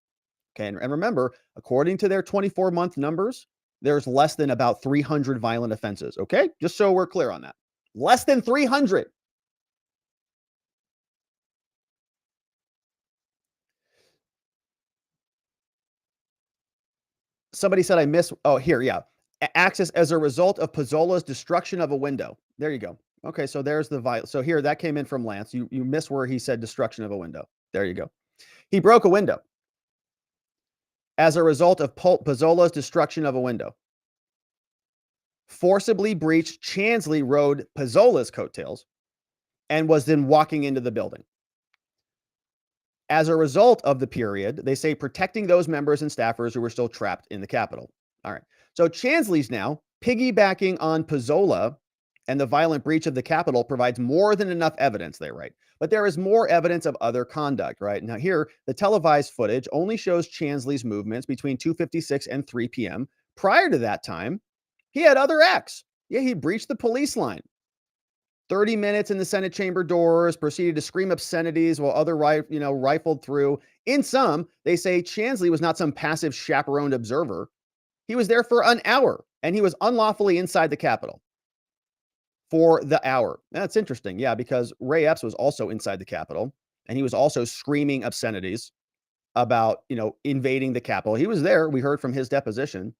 S1: Okay, and remember, according to their 24-month numbers, there's less than about 300 violent offenses. Okay, just so we're clear on that. Less than 300. Somebody said I miss. Oh, here, yeah. Access as a result of Pezzola's destruction of a window. There you go. Okay, so there's the so here that came in from Lance. You missed where he said destruction of a window. There you go. He broke a window as a result of Pezzola's destruction of a window. Forcibly breached Chansley rode Pezzola's coattails and was then walking into the building. As a result of the period, they say protecting those members and staffers who were still trapped in the Capitol. All right. So Chansley's now piggybacking on Pezzola and the violent breach of the Capitol provides more than enough evidence, they write. But there is more evidence of other conduct, right? Now here, the televised footage only shows Chansley's movements between 2:56 and 3 p.m. Prior to that time, he had other acts. Yeah, he breached the police line. 30 minutes in the Senate chamber doors, proceeded to scream obscenities while other rifled through. In sum, they say Chansley was not some passive chaperoned observer. He was there for an hour, and he was unlawfully inside the Capitol for the hour. That's interesting, yeah, because Ray Epps was also inside the Capitol, and he was also screaming obscenities about, invading the Capitol. He was there. We heard from his deposition.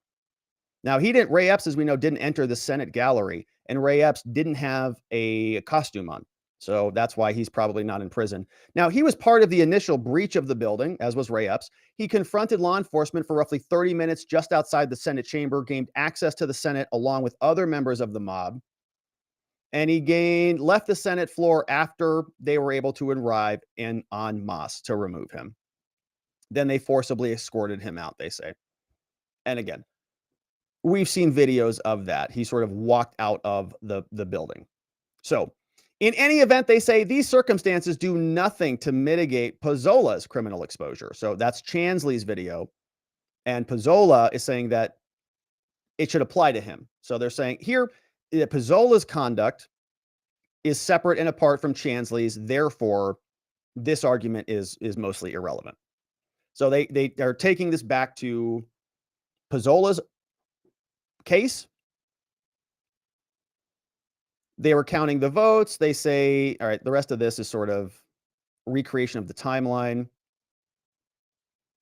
S1: Now, Ray Epps, as we know, didn't enter the Senate gallery, and Ray Epps didn't have a costume on. So that's why he's probably not in prison. Now, he was part of the initial breach of the building, as was Ray Epps. He confronted law enforcement for roughly 30 minutes just outside the Senate chamber, gained access to the Senate along with other members of the mob, and he left the Senate floor after they were able to arrive en masse to remove him. Then they forcibly escorted him out, they say. And again, we've seen videos of that. He sort of walked out of the building. So, in any event, they say these circumstances do nothing to mitigate Pezzola's criminal exposure. So that's Chansley's video. And Pezzola is saying that it should apply to him. So they're saying here that Pezzola's conduct is separate and apart from Chansley's. Therefore, this argument is mostly irrelevant. So they are taking this back to Pezzola's case. They were counting the votes. They say, all right, the rest of this is sort of recreation of the timeline.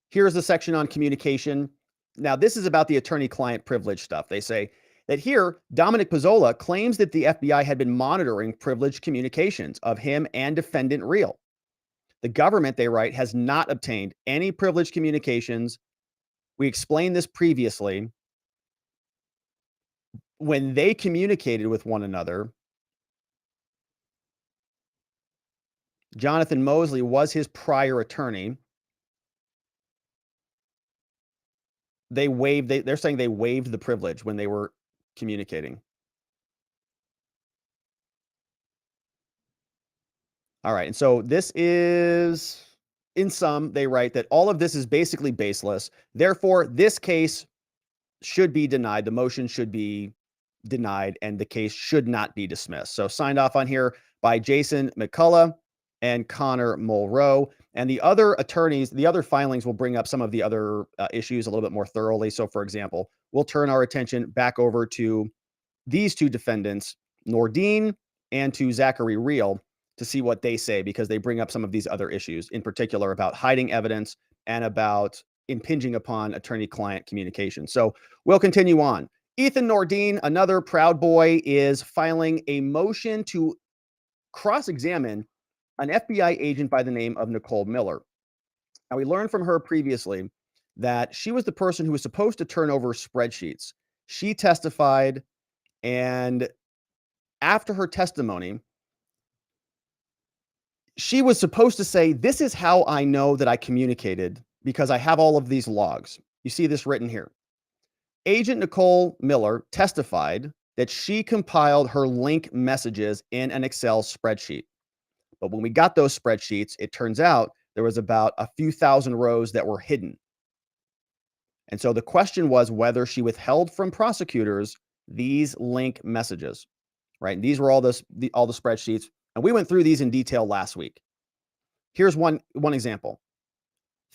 S1: Here's the section on communication. Now, this is about the attorney-client privilege stuff. They say that here, Dominic Pezzola claims that the FBI had been monitoring privileged communications of him and defendant Rehl. The government, they write, has not obtained any privileged communications. We explained this previously. When they communicated with one another, Jonathan Mosley was his prior attorney. They're saying they waived the privilege when they were communicating. All right. And so this is, in sum, they write that all of this is basically baseless. Therefore, this case should be denied. The motion should be denied, and the case should not be dismissed. So signed off on here by Jason McCullough and Connor Mulrow. And the other attorneys, the other filings will bring up some of the other issues a little bit more thoroughly. So, for example, we'll turn our attention back over to these two defendants, Nordean and to Zachary Rehl, to see what they say, because they bring up some of these other issues, in particular about hiding evidence and about impinging upon attorney-client communication. So we'll continue on. Ethan Nordean, another Proud Boy, is filing a motion to cross-examine an FBI agent by the name of Nicole Miller. Now, we learned from her previously that she was the person who was supposed to turn over spreadsheets. She testified, and after her testimony, she was supposed to say, "This is how I know that I communicated, because I have all of these logs." You see this written here. Agent Nicole Miller testified that she compiled her link messages in an Excel spreadsheet. But when we got those spreadsheets, it turns out there was about a few thousand rows that were hidden. And so the question was whether she withheld from prosecutors these link messages, right? And these were all the spreadsheets. And we went through these in detail last week. Here's one example.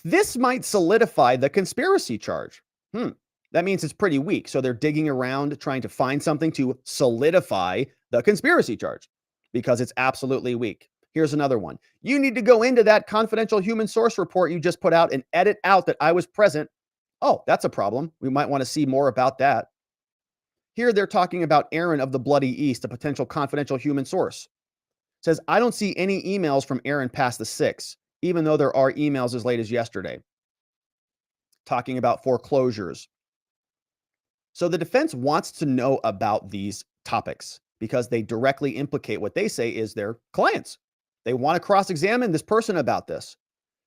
S1: This might solidify the conspiracy charge. That means it's pretty weak. So they're digging around trying to find something to solidify the conspiracy charge because it's absolutely weak. Here's another one. You need to go into that confidential human source report you just put out and edit out that I was present. Oh, that's a problem. We might want to see more about that. Here they're talking about Aaron of the Bloody East, a potential confidential human source. Says, I don't see any emails from Aaron past the 6th, even though there are emails as late as yesterday. Talking about foreclosures. So the defense wants to know about these topics because they directly implicate what they say is their clients. They want to cross-examine this person about this.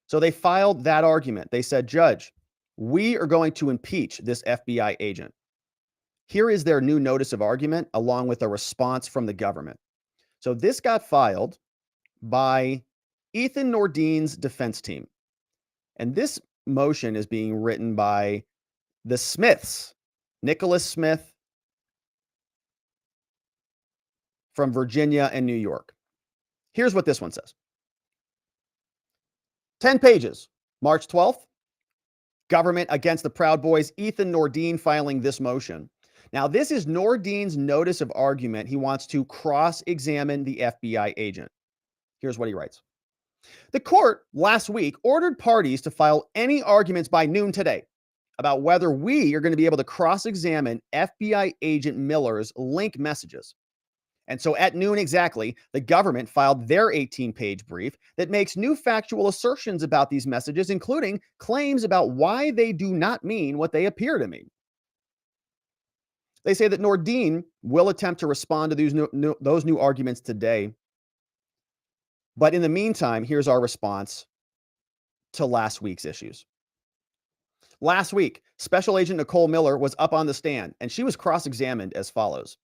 S1: So they filed that argument. They said, Judge, we are going to impeach this FBI agent. Here is their new notice of argument, along with a response from the government. So this got filed by Ethan Nordean's defense team. And this motion is being written by the Smiths, Nicholas Smith from Virginia and New York. Here's what this one says. 10 pages, March 12th. Government against the Proud Boys, Ethan Nordean filing this motion. Now, this is Nordean's notice of argument. He wants to cross-examine the FBI agent. Here's what he writes. The court last week ordered parties to file any arguments by noon today about whether we are going to be able to cross-examine FBI Agent Miller's link messages. And so at noon exactly, the government filed their 18-page brief that makes new factual assertions about these messages, including claims about why they do not mean what they appear to mean. They say that Nordean will attempt to respond to those new arguments today. But in the meantime, here's our response to last week's issues. Last week, Special Agent Nicole Miller was up on the stand, and she was cross-examined as follows.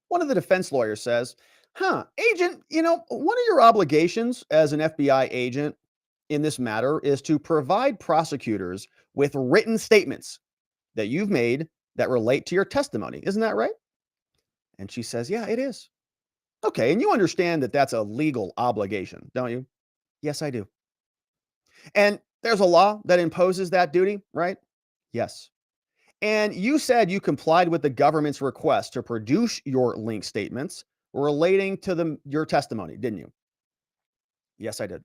S1: One of the defense lawyers says, Agent, one of your obligations as an FBI agent in this matter is to provide prosecutors with written statements that you've made that relate to your testimony. Isn't that right? And she says, yeah, it is. Okay, and you understand that that's a legal obligation, don't you? Yes, I do. And there's a law that imposes that duty, right? Yes. And you said you complied with the government's request to produce your link statements relating to your testimony, didn't you? Yes, I did.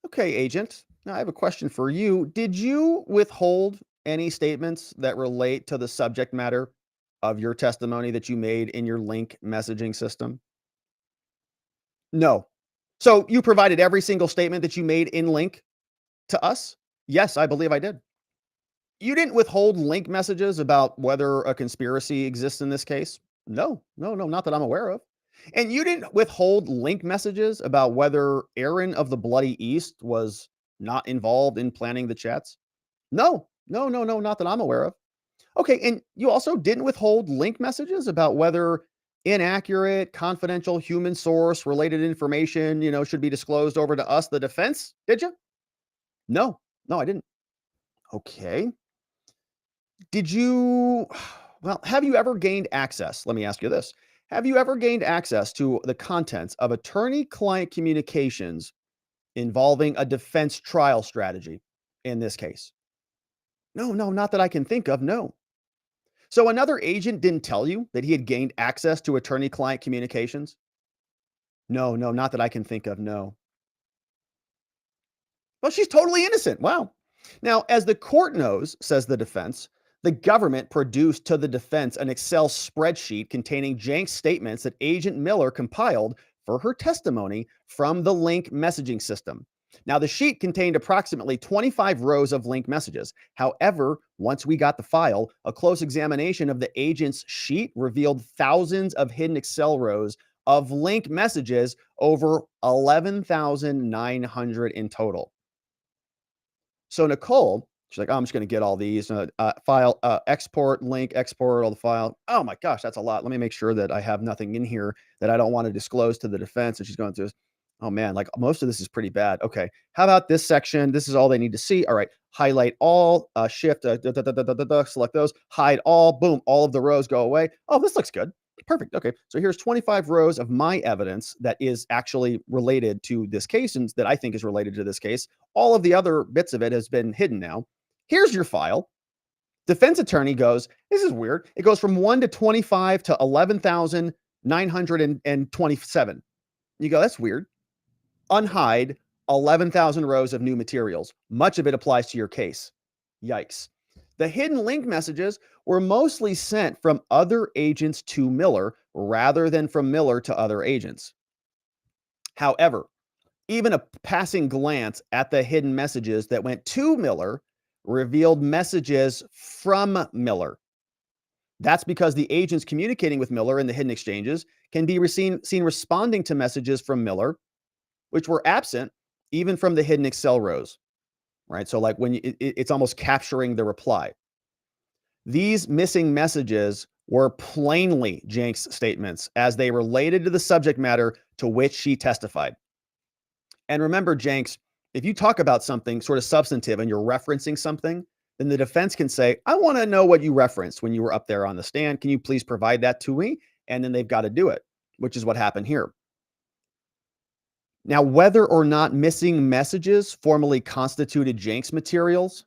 S1: Okay, agent. Now I have a question for you. Did you withhold any statements that relate to the subject matter of your testimony that you made in your link messaging system? No. So you provided every single statement that you made in link to us? Yes, I believe I did. You didn't withhold link messages about whether a conspiracy exists in this case? No, no, no, not that I'm aware of. And you didn't withhold link messages about whether Aaron of the Bloody East was not involved in planning the chats? No, no, no, no, not that I'm aware of. Okay, and you also didn't withhold link messages about whether inaccurate, confidential human source related information, should be disclosed over to us, the defense, did you? No, no, I didn't. Okay. Did you well, have you ever gained access? Let me ask you this. Have you ever gained access to the contents of attorney-client communications involving a defense trial strategy in this case? No, no, not that I can think of, no. So another agent didn't tell you that he had gained access to attorney-client communications? No, no, not that I can think of, no. Well, she's totally innocent. Wow. Now, as the court knows, says the defense, the government produced to the defense an Excel spreadsheet containing Jenks statements that Agent Miller compiled for her testimony from the link messaging system. Now, the sheet contained approximately 25 rows of link messages. However, once we got the file, a close examination of the agent's sheet revealed thousands of hidden Excel rows of link messages, over 11,900 in total. So Nicole, she's like, oh, I'm just going to get all these file, export, link, export all the file. Oh my gosh, that's a lot. Let me make sure that I have nothing in here that I don't want to disclose to the defense. And she's going through this. Oh man, like most of this is pretty bad. Okay. How about this section? This is all they need to see. All right. Highlight all, shift, select those, hide all, boom, all of the rows go away. Oh, this looks good. Perfect. Okay. So here's 25 rows of my evidence that is actually related to this case and that I think is related to this case. All of the other bits of it has been hidden now. Here's your file. Defense attorney goes, this is weird. It goes from 1 to 25 to 11,927. You go, that's weird. Unhide 11,000 rows of new materials. Much of it applies to your case. Yikes. The hidden link messages were mostly sent from other agents to Miller rather than from Miller to other agents. However, even a passing glance at the hidden messages that went to Miller revealed messages from Miller. That's because the agents communicating with Miller in the hidden exchanges can be seen responding to messages from Miller, which were absent even from the hidden Excel rows, right? So like when it's almost capturing the reply. These missing messages were plainly Jenks' statements as they related to the subject matter to which she testified. And remember, Jenks, if you talk about something sort of substantive and you're referencing something, then the defense can say, I want to know what you referenced when you were up there on the stand. Can you please provide that to me? And then they've got to do it, which is what happened here. Now, whether or not missing messages formally constituted Jenks materials,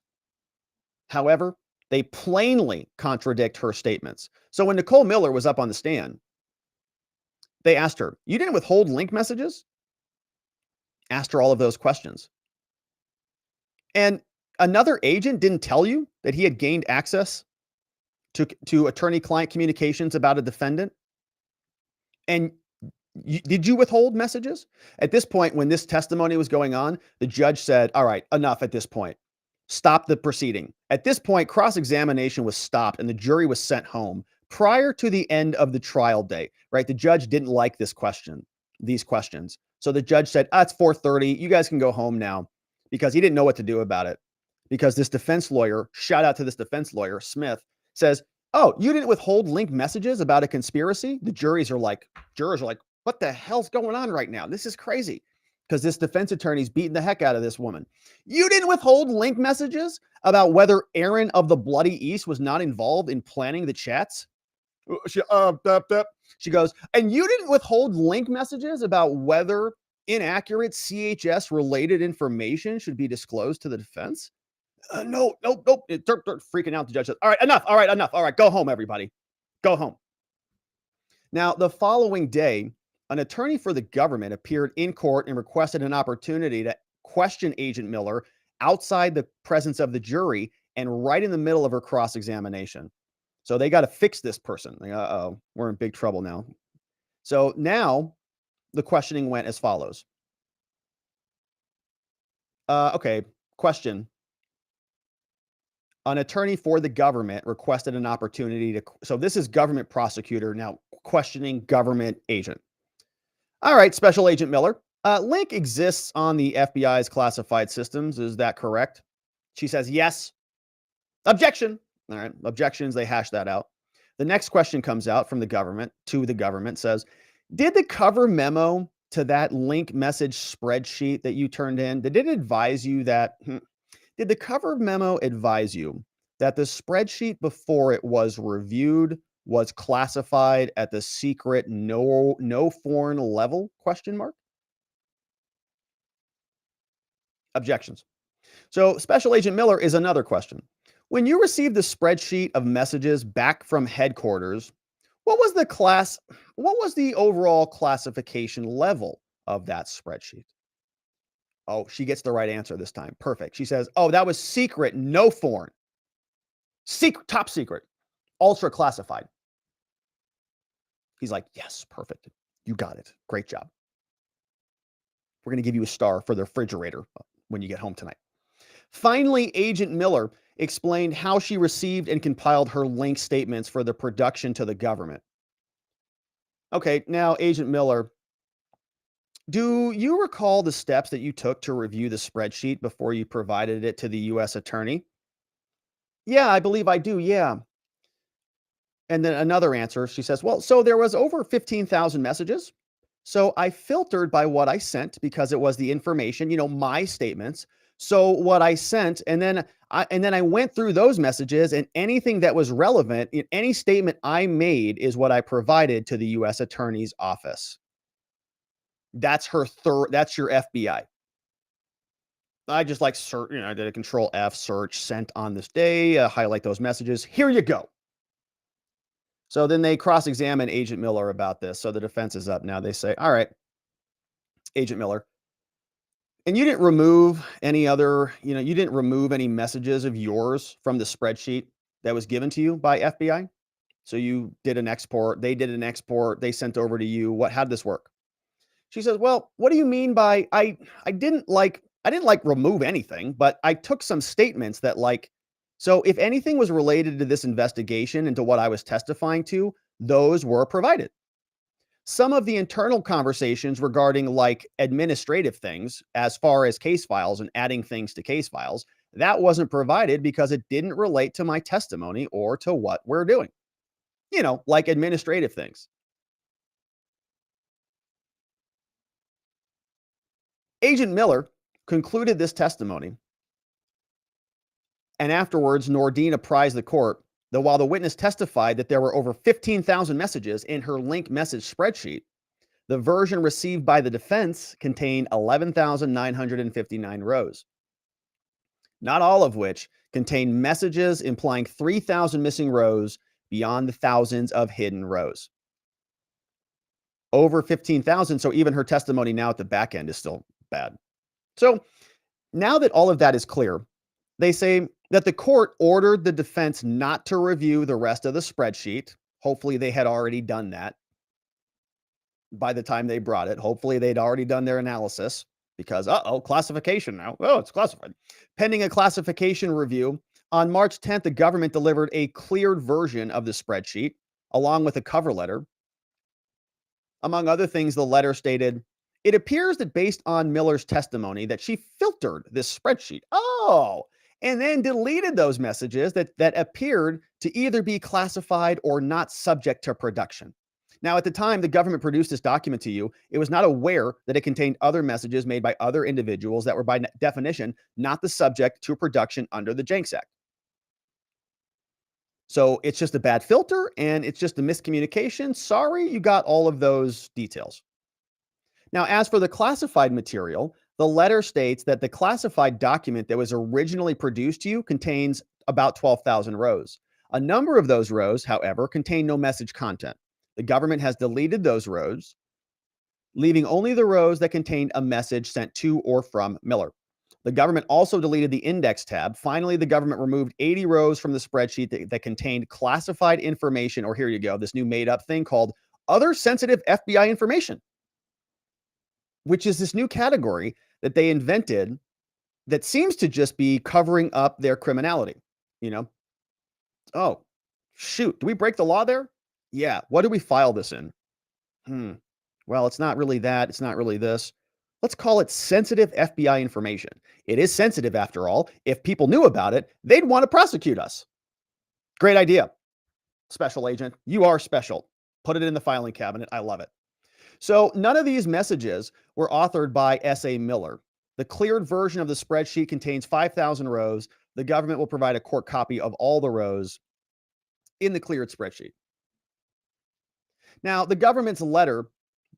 S1: however, they plainly contradict her statements. So when Nicole Miller was up on the stand, they asked her, you didn't withhold link messages? Asked her all of those questions. And Another agent didn't tell you that he had gained access to attorney-client communications about a defendant? And did you withhold messages? At this point, when this testimony was going on, the judge said, all right, enough at this point. Stop the proceeding. At this point, cross-examination was stopped and the jury was sent home prior to the end of the trial day, right? The judge didn't like these questions. So the judge said, it's 4:30. You guys can go home now, because he didn't know what to do about it. Because this defense lawyer, shout out to this defense lawyer, Smith, says, oh, you didn't withhold linked messages about a conspiracy? The jurors are like, what the hell's going on right now? This is crazy. Because this defense attorney's beating the heck out of this woman. You didn't withhold link messages about whether Aaron of the Bloody East was not involved in planning the chats? She goes, and you didn't withhold link messages about whether inaccurate CHS related information should be disclosed to the defense? No. Freaking out. The judge says, all right, enough. All right, go home, everybody. Go home. Now, the following day, an attorney for the government appeared in court and requested an opportunity to question Agent Miller outside the presence of the jury and right in the middle of her cross-examination. So they got to fix this person. Like, uh-oh, we're in big trouble now. So now the questioning went as follows. Okay, question. An attorney for the government requested an opportunity to, so this is government prosecutor now questioning government agent. All right, Special Agent Miller, link exists on the FBI's classified systems. Is that correct? She says, yes. Objection. All right, objections, they hash that out. The next question comes out from the government to the government, says, did the cover memo to that link message spreadsheet that you turned in, did it advise you that, did the cover memo advise you that the spreadsheet before it was reviewed was classified at the secret no foreign level? Question mark. Objections. So Special Agent Miller is another question. When you received the spreadsheet of messages back from headquarters, what was the overall classification level of that spreadsheet? Oh, she gets the right answer this time. Perfect. She says, oh, that was secret, no foreign. Secret, top secret, ultra classified. He's like, yes, perfect. You got it. Great job. We're going to give you a star for the refrigerator when you get home tonight. Finally, Agent Miller explained how she received and compiled her link statements for the production to the government. Okay, now, Agent Miller, do you recall the steps that you took to review the spreadsheet before you provided it to the U.S. attorney? Yeah, I believe I do. Yeah. And then another answer, she says, well, so there was over 15,000 messages. So I filtered by what I sent because it was the information, my statements. So what I sent, and then I went through those messages, and anything that was relevant, any statement I made is what I provided to the U.S. Attorney's office. That's that's your FBI. I just like search, I did a Control F search, sent on this day, highlight those messages. Here you go. So then they cross-examine Agent Miller about this. So the defense is up now. They say, all right, Agent Miller, and you didn't remove any other, you didn't remove any messages of yours from the spreadsheet that was given to you by FBI. So you did an export, they did an export, they sent over to you. How'd this work? She says, well, what do you mean by, I didn't remove anything, but I took some statements that so if anything was related to this investigation and to what I was testifying to, those were provided. Some of the internal conversations regarding administrative things, as far as case files and adding things to case files, that wasn't provided because it didn't relate to my testimony or to what we're doing. Like administrative things. Agent Miller concluded this testimony, and afterwards, Nordean apprised the court that while the witness testified that there were over 15,000 messages in her link message spreadsheet, the version received by the defense contained 11,959 rows, not all of which contained messages implying 3,000 missing rows beyond the thousands of hidden rows. Over 15,000, so even her testimony now at the back end is still bad. So now that all of that is clear, They say that the court ordered the defense not to review the rest of the spreadsheet. Hopefully, they had already done that by the time they brought it. Hopefully, they'd already done their analysis because, classification now. Oh, it's classified. Pending a classification review, on March 10th, the government delivered a cleared version of the spreadsheet along with a cover letter. Among other things, the letter stated, it appears that based on Miller's testimony that she filtered this spreadsheet. Oh, and then deleted those messages that appeared to either be classified or not subject to production. Now, at the time the government produced this document to you, it was not aware that it contained other messages made by other individuals that were by definition not the subject to production under the Jenks Act. So it's just a bad filter and it's just a miscommunication. Sorry, you got all of those details. Now, as for the classified material, the letter states that the classified document that was originally produced to you contains about 12,000 rows. A number of those rows, however, contain no message content. The government has deleted those rows, leaving only the rows that contained a message sent to or from Miller. The government also deleted the index tab. Finally, the government removed 80 rows from the spreadsheet that contained classified information, or here you go, this new made up thing called other sensitive FBI information, which is this new category that they invented that seems to just be covering up their criminality. You know, oh, shoot, do we break the law there? Yeah. What do we file this in? Well, it's not really that. It's not really this. Let's call it sensitive FBI information. It is sensitive after all. If people knew about it, they'd want to prosecute us. Great idea. Special agent, you are special. Put it in the filing cabinet. I love it. So none of these messages were authored by S.A. Miller. The cleared version of the spreadsheet contains 5,000 rows. The government will provide a court copy of all the rows in the cleared spreadsheet. Now, the government's letter,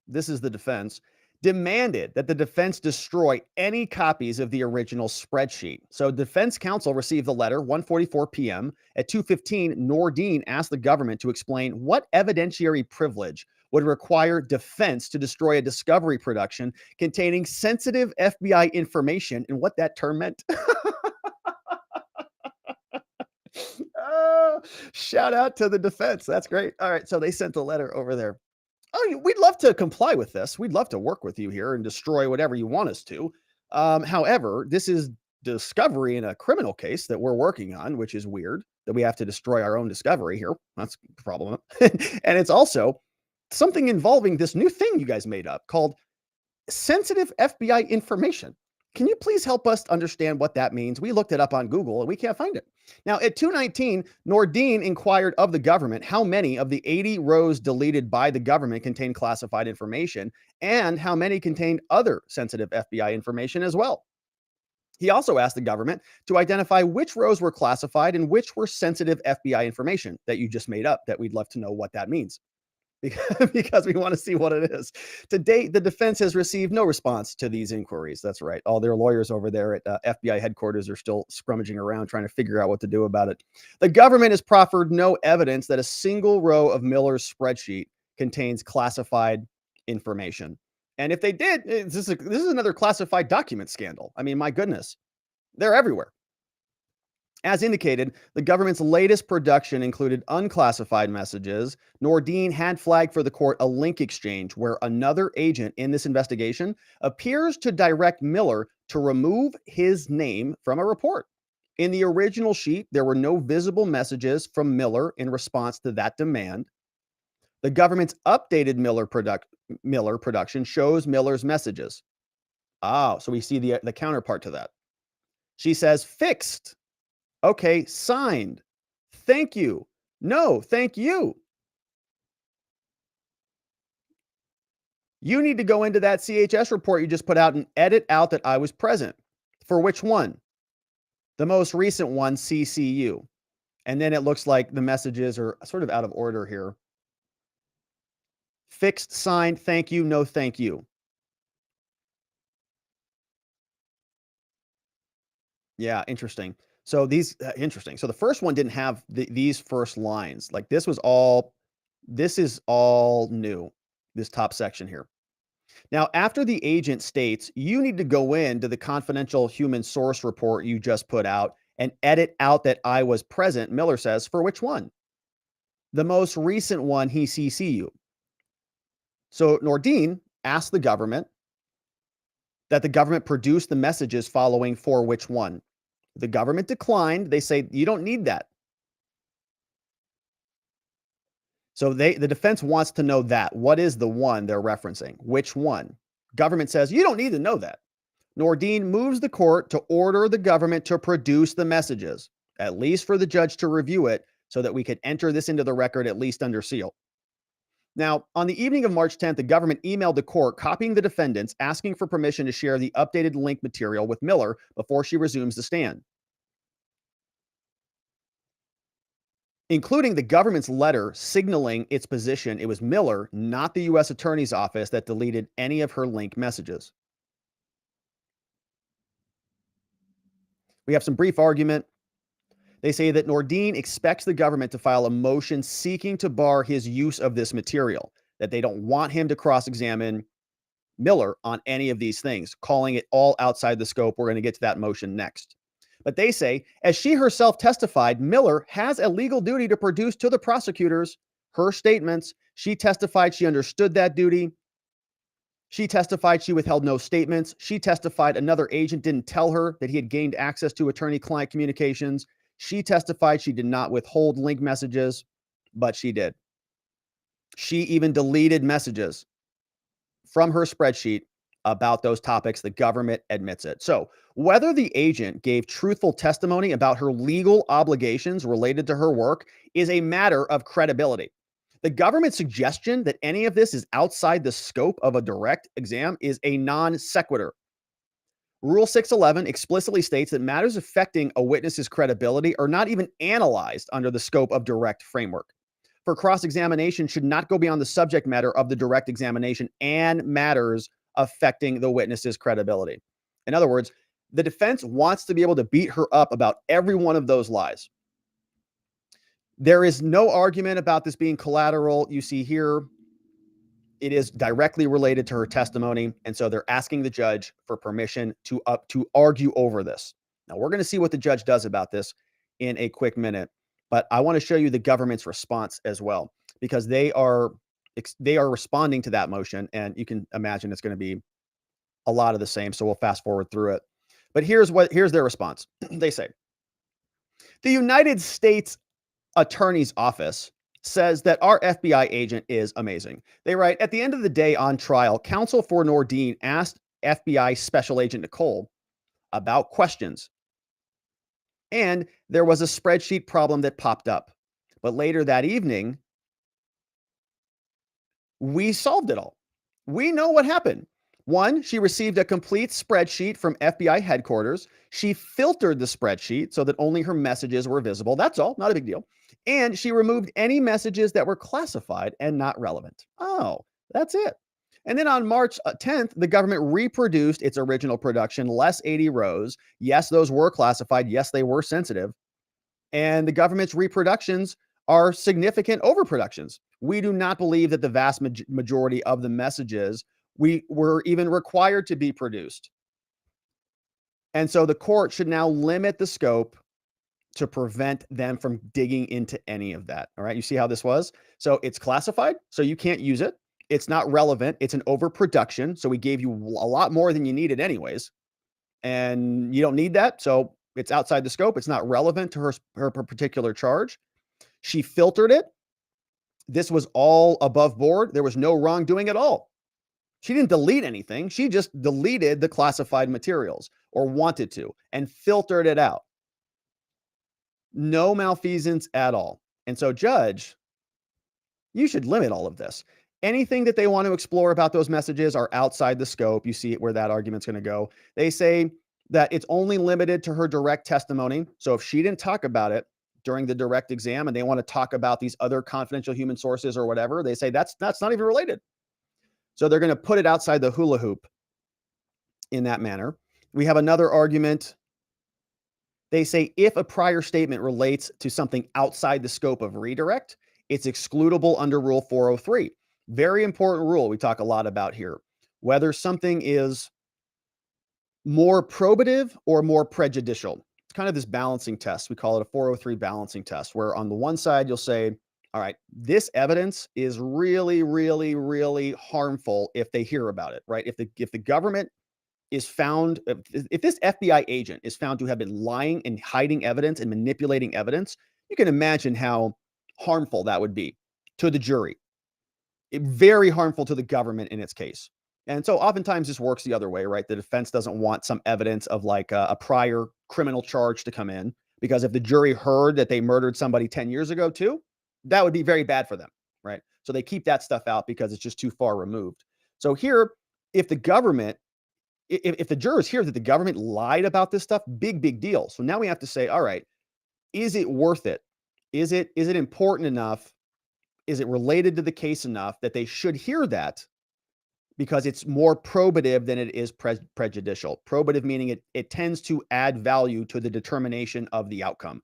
S1: this is the defense, demanded that the defense destroy any copies of the original spreadsheet. So defense counsel received the letter 1:44 p.m. At 2:15, Nordean asked the government to explain what evidentiary privilege would require defense to destroy a discovery production containing sensitive FBI information and what that term meant. Shout out to the defense. That's great. All right, so they sent the letter over there. Oh, we'd love to comply with this. We'd love to work with you here and destroy whatever you want us to. However, this is discovery in a criminal case that we're working on, which is weird that we have to destroy our own discovery here. That's a problem. And it's also something involving this new thing you guys made up called sensitive FBI information. Can you please help us understand what that means? We looked it up on Google and we can't find it. Now, at 2:19, Nordean inquired of the government how many of the 80 rows deleted by the government contained classified information and how many contained other sensitive FBI information as well. He also asked the government to identify which rows were classified and which were sensitive FBI information that you just made up, that we'd love to know what that means. Because we want to see what it is. To date, the defense has received no response to these inquiries. That's right. All their lawyers over there at FBI headquarters are still scrummaging around trying to figure out what to do about it. The government has proffered no evidence that a single row of Miller's spreadsheet contains classified information. And if they did, this is another classified document scandal. I mean, my goodness, they're everywhere. As indicated, the government's latest production included unclassified messages. Nordean had flagged for the court a link exchange where another agent in this investigation appears to direct Miller to remove his name from a report. In the original sheet, there were no visible messages from Miller in response to that demand. The government's updated Miller production shows Miller's messages. So we see the counterpart to that. She says, fixed. Okay, signed. Thank you. No, thank you. You need to go into that CHS report you just put out and edit out that I was present. For which one? The most recent one, CCU. And then it looks like the messages are sort of out of order here. Fixed, signed, thank you, no thank you. Yeah, interesting. So interesting. So the first one didn't have these first lines. Like this is all new, this top section here. Now, after the agent states, you need to go into the confidential human source report you just put out and edit out that I was present, Miller says. For which one? The most recent one, he CC you. So Nordean asked the government that the government produce the messages following for which one. The government declined. They say, you don't need that. So the defense wants to know that. What is the one they're referencing? Which one? Government says, you don't need to know that. Nordean moves the court to order the government to produce the messages, at least for the judge to review it, so that we could enter this into the record at least under seal. Now, on the evening of March 10th, the government emailed the court copying the defendants, asking for permission to share the updated link material with Miller before she resumes the stand, including the government's letter signaling its position. It was Miller, not the U.S. Attorney's Office, that deleted any of her link messages. We have some brief argument. They say that Nordean expects the government to file a motion seeking to bar his use of this material, that they don't want him to cross-examine Miller on any of these things, calling it all outside the scope. We're going to get to that motion next. But they say, as she herself testified, Miller has a legal duty to produce to the prosecutors her statements. She testified she understood that duty. She testified she withheld no statements. She testified another agent didn't tell her that he had gained access to attorney-client communications. She testified she did not withhold link messages, but she did. She even deleted messages from her spreadsheet about those topics. The government admits it. So whether the agent gave truthful testimony about her legal obligations related to her work is a matter of credibility. The government's suggestion that any of this is outside the scope of a direct exam is a non sequitur. Rule 611 explicitly states that matters affecting a witness's credibility are not even analyzed under the scope of direct framework. For cross-examination should not go beyond the subject matter of the direct examination and matters affecting the witness's credibility. In other words, the defense wants to be able to beat her up about every one of those lies. There is no argument about this being collateral. You see here, it is directly related to her testimony. And so they're asking the judge for permission to argue over this. Now, we're going to see what the judge does about this in a quick minute. But I want to show you the government's response as well, because they are responding to that motion. And you can imagine it's going to be a lot of the same. So we'll fast forward through it. But here's their response. They say, the United States Attorney's Office says that our FBI agent is amazing. They write, at the end of the day on trial, counsel for Nordean asked FBI Special Agent Nicole about questions. And there was a spreadsheet problem that popped up. But later that evening, we solved it all. We know what happened. One, she received a complete spreadsheet from FBI headquarters. She filtered the spreadsheet so that only her messages were visible. That's all, not a big deal. And she removed any messages that were classified and not relevant. Oh, that's it. And then on March 10th, the government reproduced its original production, less 80 rows. Yes, those were classified. Yes, they were sensitive. And the government's reproductions are significant overproductions. We do not believe that the vast majority of the messages we were even required to be produced. And so the court should now limit the scope to prevent them from digging into any of that. All right. You see how this was? So it's classified, so you can't use it. It's not relevant. It's an overproduction. So we gave you a lot more than you needed anyways. And you don't need that. So it's outside the scope. It's not relevant to her particular charge. She filtered it. This was all above board. There was no wrongdoing at all. She didn't delete anything. She just deleted the classified materials, or wanted to, and filtered it out. No malfeasance at all. And so, judge, you should limit all of this. Anything that they want to explore about those messages are outside the scope. You see where that argument's going to go. They say that it's only limited to her direct testimony. So if she didn't talk about it during the direct exam and they want to talk about these other confidential human sources or whatever, they say that's not even related. So they're going to put it outside the hula hoop in that manner. We have another argument. They say if a prior statement relates to something outside the scope of redirect, it's excludable under Rule 403. Very important rule we talk a lot about here. Whether something is more probative or more prejudicial. It's kind of this balancing test. We call it a 403 balancing test, where on the one side, you'll say, all right, this evidence is really, really, really harmful if they hear about it, right? If the government is found, if this FBI agent is found to have been lying and hiding evidence and manipulating evidence, you can imagine how harmful that would be to the jury. Very harmful to the government in its case. And so oftentimes this works the other way, right? The defense doesn't want some evidence of like a prior criminal charge to come in, because if the jury heard that they murdered somebody 10 years ago too, that would be very bad for them, right? So they keep that stuff out because it's just too far removed. So here, if the government, if the jurors hear that the government lied about this stuff, big deal. So now we have to say, all right, is it worth it? Is it important enough? Is it related to the case enough that they should hear that, because it's more probative than it is prejudicial? Probative meaning it tends to add value to the determination of the outcome.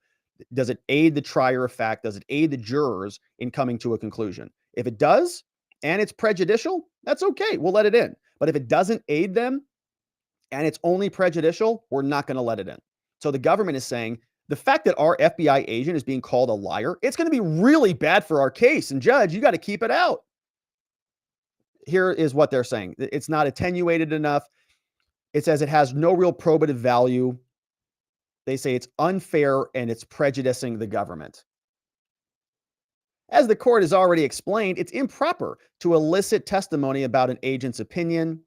S1: Does it aid the trier of fact? Does it aid the jurors in coming to a conclusion? If it does, and it's prejudicial, that's okay. We'll let it in. But if it doesn't aid them and it's only prejudicial, we're not going to let it in. So the government is saying, the fact that our FBI agent is being called a liar, it's going to be really bad for our case. And judge, you got to keep it out. Here is what they're saying. It's not attenuated enough. It says it has no real probative value. They say it's unfair and it's prejudicing the government. As the court has already explained, it's improper to elicit testimony about an agent's opinion.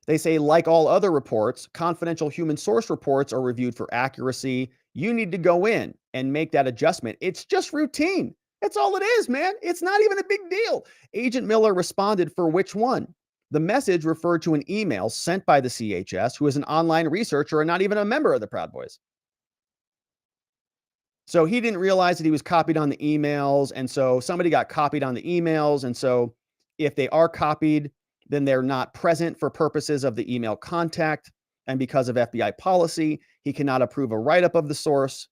S1: They say, like all other reports, confidential human source reports are reviewed for accuracy. You need to go in and make that adjustment. It's just routine. That's all it is, man. It's not even a big deal. Agent Miller responded for which one? The message referred to an email sent by the CHS, who is an online researcher and not even a member of the Proud Boys. So he didn't realize that he was copied on the emails. And so somebody got copied on the emails. And so if they are copied, then they're not present for purposes of the email contact. And because of FBI policy, he cannot approve a write-up of the source.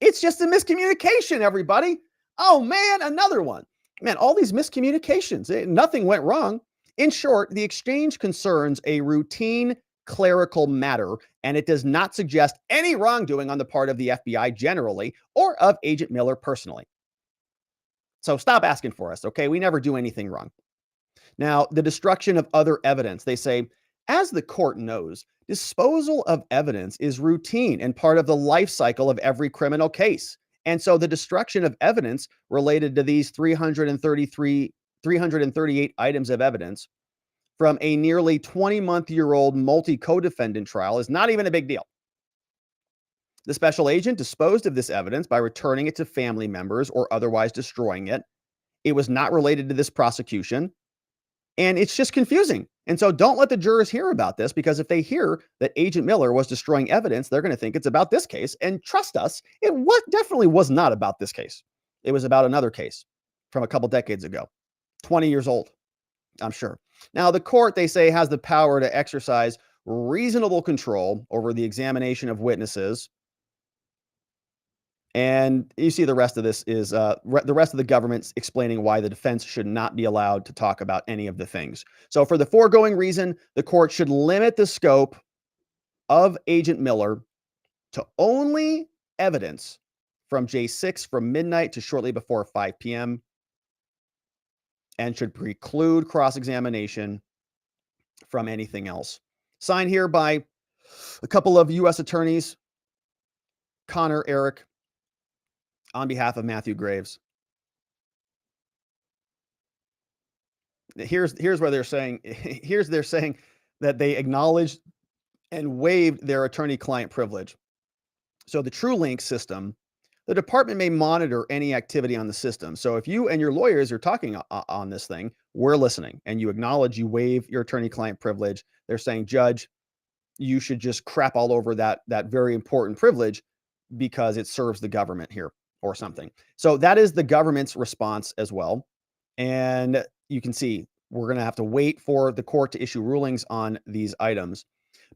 S1: It's just a miscommunication, everybody. Oh, man, another one. Man, all these miscommunications. Nothing went wrong. In short, the exchange concerns a routine clerical matter, and it does not suggest any wrongdoing on the part of the FBI generally or of Agent Miller personally. So stop asking for us, okay? We never do anything wrong. Now, the destruction of other evidence. They say, as the court knows, disposal of evidence is routine and part of the life cycle of every criminal case. And so the destruction of evidence related to these 338 items of evidence from a nearly 20-month-year-old multi-co-defendant trial is not even a big deal. The special agent disposed of this evidence by returning it to family members or otherwise destroying it. It was not related to this prosecution. And it's just confusing. And so don't let the jurors hear about this, because if they hear that Agent Miller was destroying evidence, they're going to think it's about this case. And trust us, it definitely was not about this case. It was about another case from a couple decades ago, 20 years old, I'm sure. Now, the court, they say, has the power to exercise reasonable control over the examination of witnesses. And you see the rest of this is the rest of the government's explaining why the defense should not be allowed to talk about any of the things. So for the foregoing reason, the court should limit the scope of Agent Miller to only evidence from J6 from midnight to shortly before 5 p.m. and should preclude cross-examination from anything else. Signed here by a couple of U.S. attorneys, Connor, Eric, on behalf of Matthew Graves. Here's where they're saying, they're saying that they acknowledged and waived their attorney-client privilege. So the TrueLink system, the department may monitor any activity on the system. So if you and your lawyers are talking on this thing, we're listening, and you acknowledge you waive your attorney-client privilege. They're saying, Judge, you should just crap all over that very important privilege because it serves the government here or something. So that is the government's response as well. And you can see we're going to have to wait for the court to issue rulings on these items.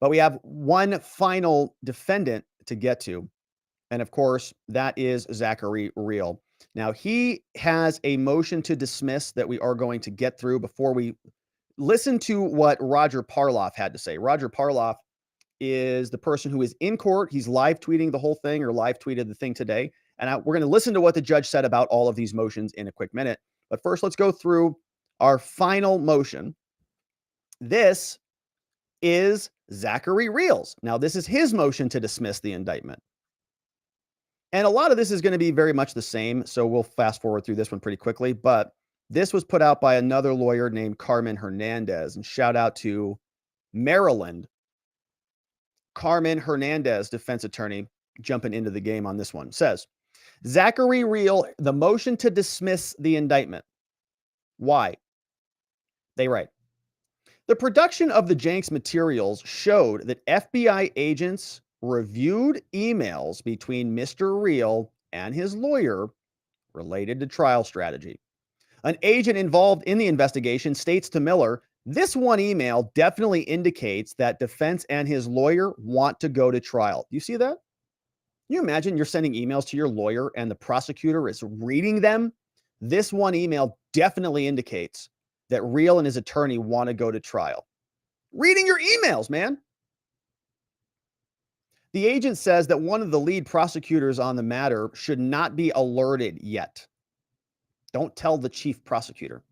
S1: But we have one final defendant to get to. And of course, that is Zachary Rehl. Now, he has a motion to dismiss that we are going to get through before we listen to what Roger Parloff had to say. Roger Parloff is the person who is in court. He's live tweeting the whole thing, or live tweeted the thing today. And we're going to listen to what the judge said about all of these motions in a quick minute. But first, let's go through our final motion. This is Zachary Rehl's. Now, this is his motion to dismiss the indictment. And a lot of this is going to be very much the same, so we'll fast forward through this one pretty quickly. But this was put out by another lawyer named Carmen Hernandez. And shout out to Maryland. Carmen Hernandez, defense attorney, jumping into the game on this one, says, Zachary Rehl, the motion to dismiss the indictment. Why? They write, the production of the Jenks materials showed that FBI agents reviewed emails between Mr. Rehl and his lawyer related to trial strategy. An agent involved in the investigation states to Miller, this one email definitely indicates that defense and his lawyer want to go to trial. Do you see that? Can you imagine you're sending emails to your lawyer and the prosecutor is reading them? This one email definitely indicates that Rehl and his attorney want to go to trial. Reading your emails, man. The agent says that one of the lead prosecutors on the matter should not be alerted yet. Don't tell the chief prosecutor.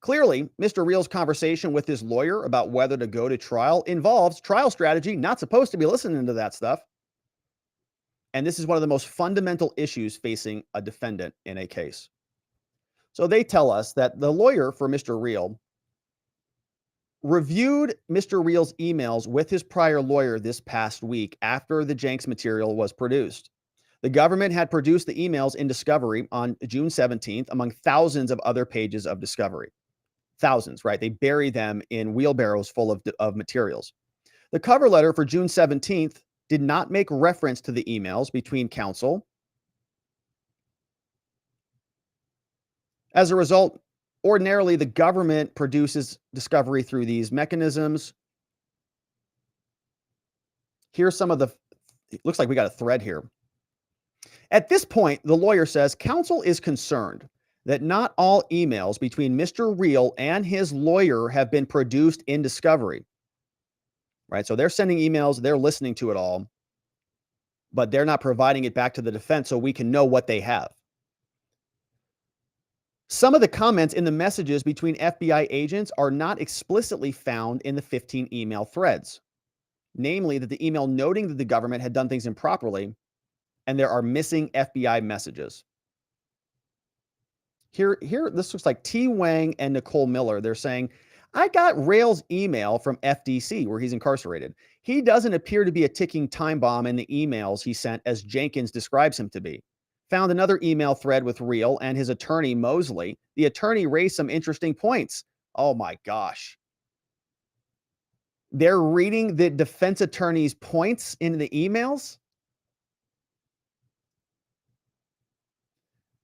S1: Clearly, Mr. Rehl's conversation with his lawyer about whether to go to trial involves trial strategy, not supposed to be listening to that stuff. And this is one of the most fundamental issues facing a defendant in a case. So they tell us that the lawyer for Mr. Rehl reviewed Mr. Rehl's emails with his prior lawyer this past week after the Jenks material was produced. The government had produced the emails in discovery on June 17th, among thousands of other pages of discovery. Thousands, right? They bury them in wheelbarrows full of materials. The cover letter for June 17th did not make reference to the emails between counsel. As a result, ordinarily, the government produces discovery through these mechanisms. Here's some of the, it looks like we got a thread here. At this point, the lawyer says, counsel is concerned that not all emails between Mr. Rehl and his lawyer have been produced in discovery. Right? So they're sending emails, they're listening to it all, but they're not providing it back to the defense so we can know what they have. Some of the comments in the messages between FBI agents are not explicitly found in the 15 email threads. Namely, that the email noting that the government had done things improperly, and there are missing FBI messages. Here, this looks like T. Wang and Nicole Miller. They're saying, I got Rehl's email from FDC where he's incarcerated. He doesn't appear to be a ticking time bomb in the emails he sent as Jenkins describes him to be. Found another email thread with Rehl and his attorney, Mosley. The attorney raised some interesting points. Oh my gosh. They're reading the defense attorney's points in the emails?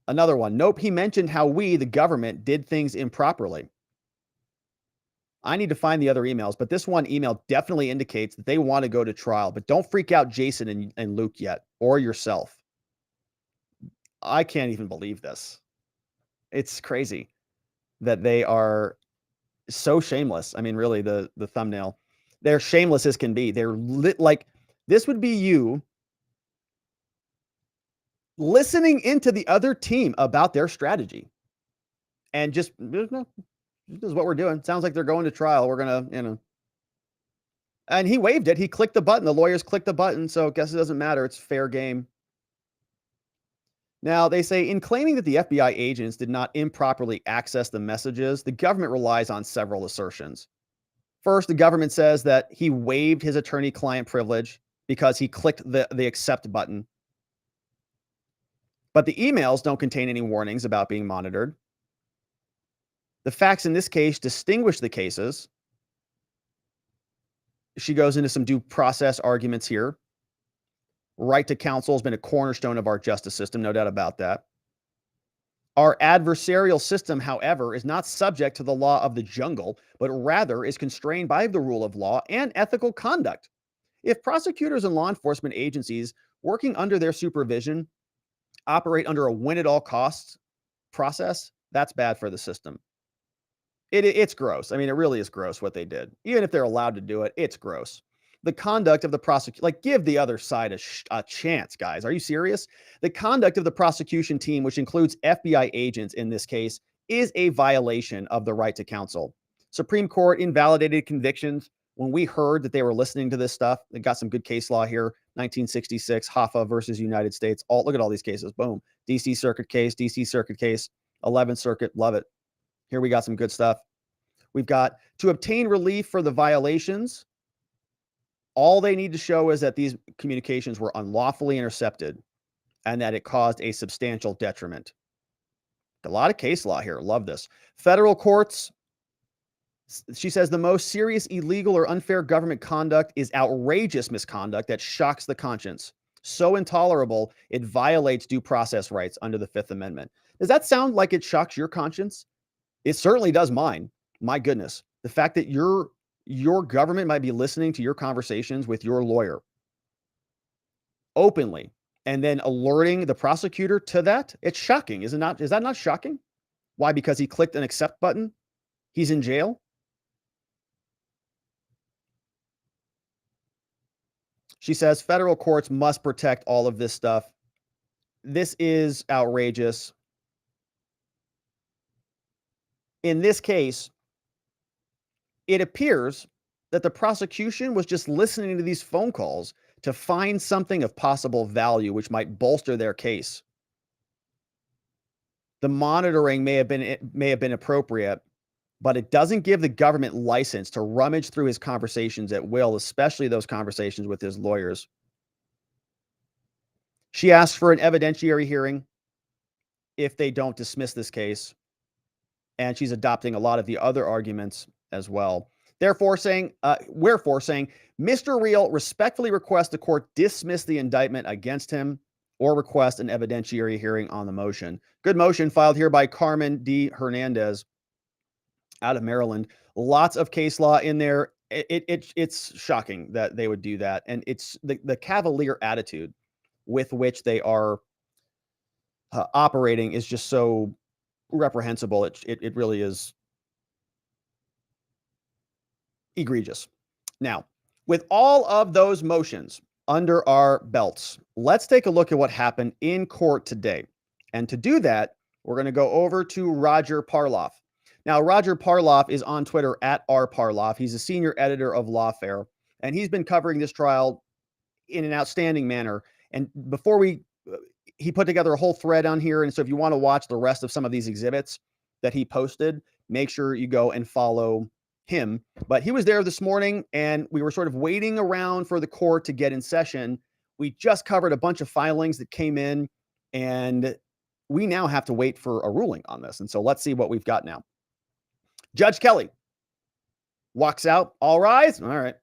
S1: Another one. Nope, he mentioned how we, the government, did things improperly. I need to find the other emails, but this one email definitely indicates that they want to go to trial. But don't freak out Jason and Luke yet, or yourself. I can't even believe this. It's crazy that they are so shameless. I mean, really, the thumbnail. They're shameless as can be. They're like, this would be you listening into the other team about their strategy. And just, no, this is what we're doing. Sounds like they're going to trial. We're going to, And he waived it. He clicked the button. The lawyers clicked the button. So I guess it doesn't matter. It's fair game. Now, they say in claiming that the FBI agents did not improperly access the messages, the government relies on several assertions. First, the government says that he waived his attorney-client privilege because he clicked the accept button. But the emails don't contain any warnings about being monitored. The facts in this case distinguish the cases. She goes into some due process arguments here. Right to counsel has been a cornerstone of our justice system, no doubt about that. Our adversarial system, however, is not subject to the law of the jungle, but rather is constrained by the rule of law and ethical conduct. If prosecutors and law enforcement agencies working under their supervision operate under a win-at-all-costs process, that's bad for the system. It's gross. I mean, it really is gross what they did. Even if they're allowed to do it, it's gross. The conduct of the prosecution, like, give the other side a chance, guys. Are you serious? The conduct of the prosecution team, which includes FBI agents in this case, is a violation of the right to counsel. Supreme Court invalidated convictions when we heard that they were listening to this stuff. They got some good case law here. 1966, Hoffa versus United States. Look at all these cases. Boom. DC Circuit case, 11th Circuit. Love it. Here we got some good stuff. We've got to obtain relief for the violations. All they need to show is that these communications were unlawfully intercepted and that it caused a substantial detriment. A lot of case law here. Love this. Federal courts, she says the most serious illegal or unfair government conduct is outrageous misconduct that shocks the conscience. So intolerable, it violates due process rights under the Fifth Amendment. Does that sound like it shocks your conscience? It certainly does mine. My goodness. The fact that your government might be listening to your conversations with your lawyer openly and then alerting the prosecutor to that, it's shocking, is it not? Is that not shocking? Why? Because he clicked an accept button? He's in jail? She says federal courts must protect all of this stuff. This is outrageous. In this case, it appears that the prosecution was just listening to these phone calls to find something of possible value which might bolster their case. The monitoring may have been appropriate, but it doesn't give the government license to rummage through his conversations at will, especially those conversations with his lawyers. She asked for an evidentiary hearing if they don't dismiss this case, and she's adopting a lot of the other arguments as well. Wherefore saying, Mr. Rehl respectfully requests the court dismiss the indictment against him or request an evidentiary hearing on the motion. Good motion filed here by Carmen D. Hernandez out of Maryland. Lots of case law in there. It's shocking that they would do that. And it's the cavalier attitude with which they are operating is just so reprehensible. It really is egregious. Now, with all of those motions under our belts, let's take a look at what happened in court today. And to do that, we're going to go over to Roger Parloff. Now, Roger Parloff is on Twitter at @rparloff. He's a senior editor of Lawfare, and he's been covering this trial in an outstanding manner. And before he put together a whole thread on here. And so if you want to watch the rest of some of these exhibits that he posted, make sure you go and follow him. But he was there this morning, and we were sort of waiting around for the court to get in session. We just covered a bunch of filings that came in, and we now have to wait for a ruling on this. And so let's see what we've got now. Judge Kelly walks out. All rise. All right.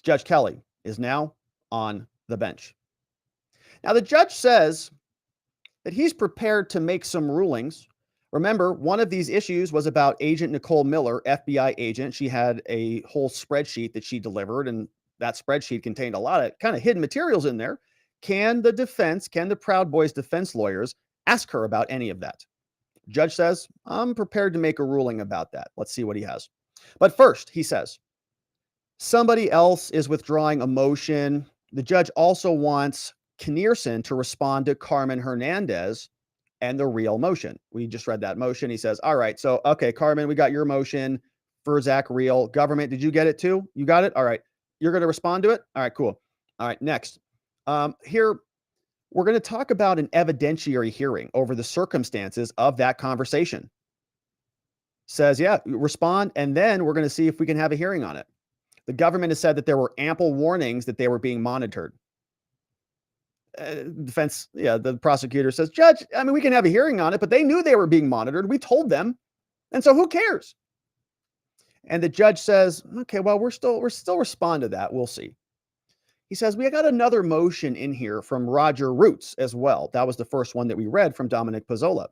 S1: Judge Kelly is now on the bench. Now, the judge says that he's prepared to make some rulings. Remember, one of these issues was about Agent Nicole Miller, FBI agent. She had a whole spreadsheet that she delivered, and that spreadsheet contained a lot of kind of hidden materials in there. Can the Proud Boys defense lawyers ask her about any of that? Judge says, I'm prepared to make a ruling about that. Let's see what he has. But first, he says, somebody else is withdrawing a motion. The judge also wants Knierson to respond to Carmen Hernandez and the Rehl motion. We just read that motion. He says, all right, so, okay, Carmen, we got your motion for Zach Rehl. Government, did you get it too? You got it? All right. You're going to respond to it? All right, cool. All right, next. Here, we're going to talk about an evidentiary hearing over the circumstances of that conversation. Says, yeah, respond, and then we're going to see if we can have a hearing on it. The government has said that there were ample warnings that they were being monitored. The prosecutor says, Judge, I mean, we can have a hearing on it, but they knew they were being monitored. We told them. And so who cares? And the judge says, okay, well, we're still respond to that. We'll see. He says, we got another motion in here from Roger Roots as well. That was the first one that we read from Dominic Pezzola.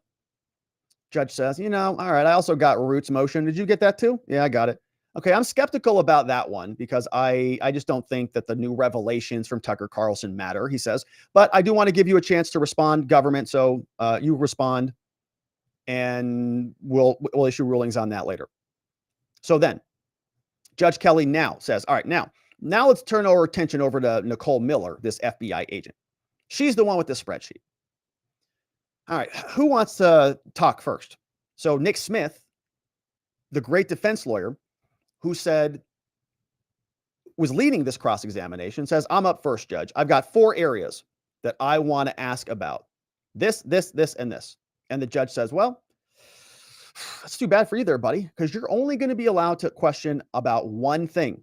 S1: Judge says, all right, I also got Roots' motion. Did you get that too? Yeah, I got it. Okay, I'm skeptical about that one because I just don't think that the new revelations from Tucker Carlson matter, he says. But I do want to give you a chance to respond, government. So you respond, and we'll issue rulings on that later. So then, Judge Kelly now says, all right, now Now let's turn our attention over to Nicole Miller, this FBI agent. She's the one with the spreadsheet. All right, who wants to talk first? So Nick Smith, the great defense lawyer who was leading this cross-examination, says, I'm up first, Judge. I've got 4 areas that I want to ask about. This, and this. And the judge says, well, that's too bad for you there, buddy, because you're only going to be allowed to question about one thing: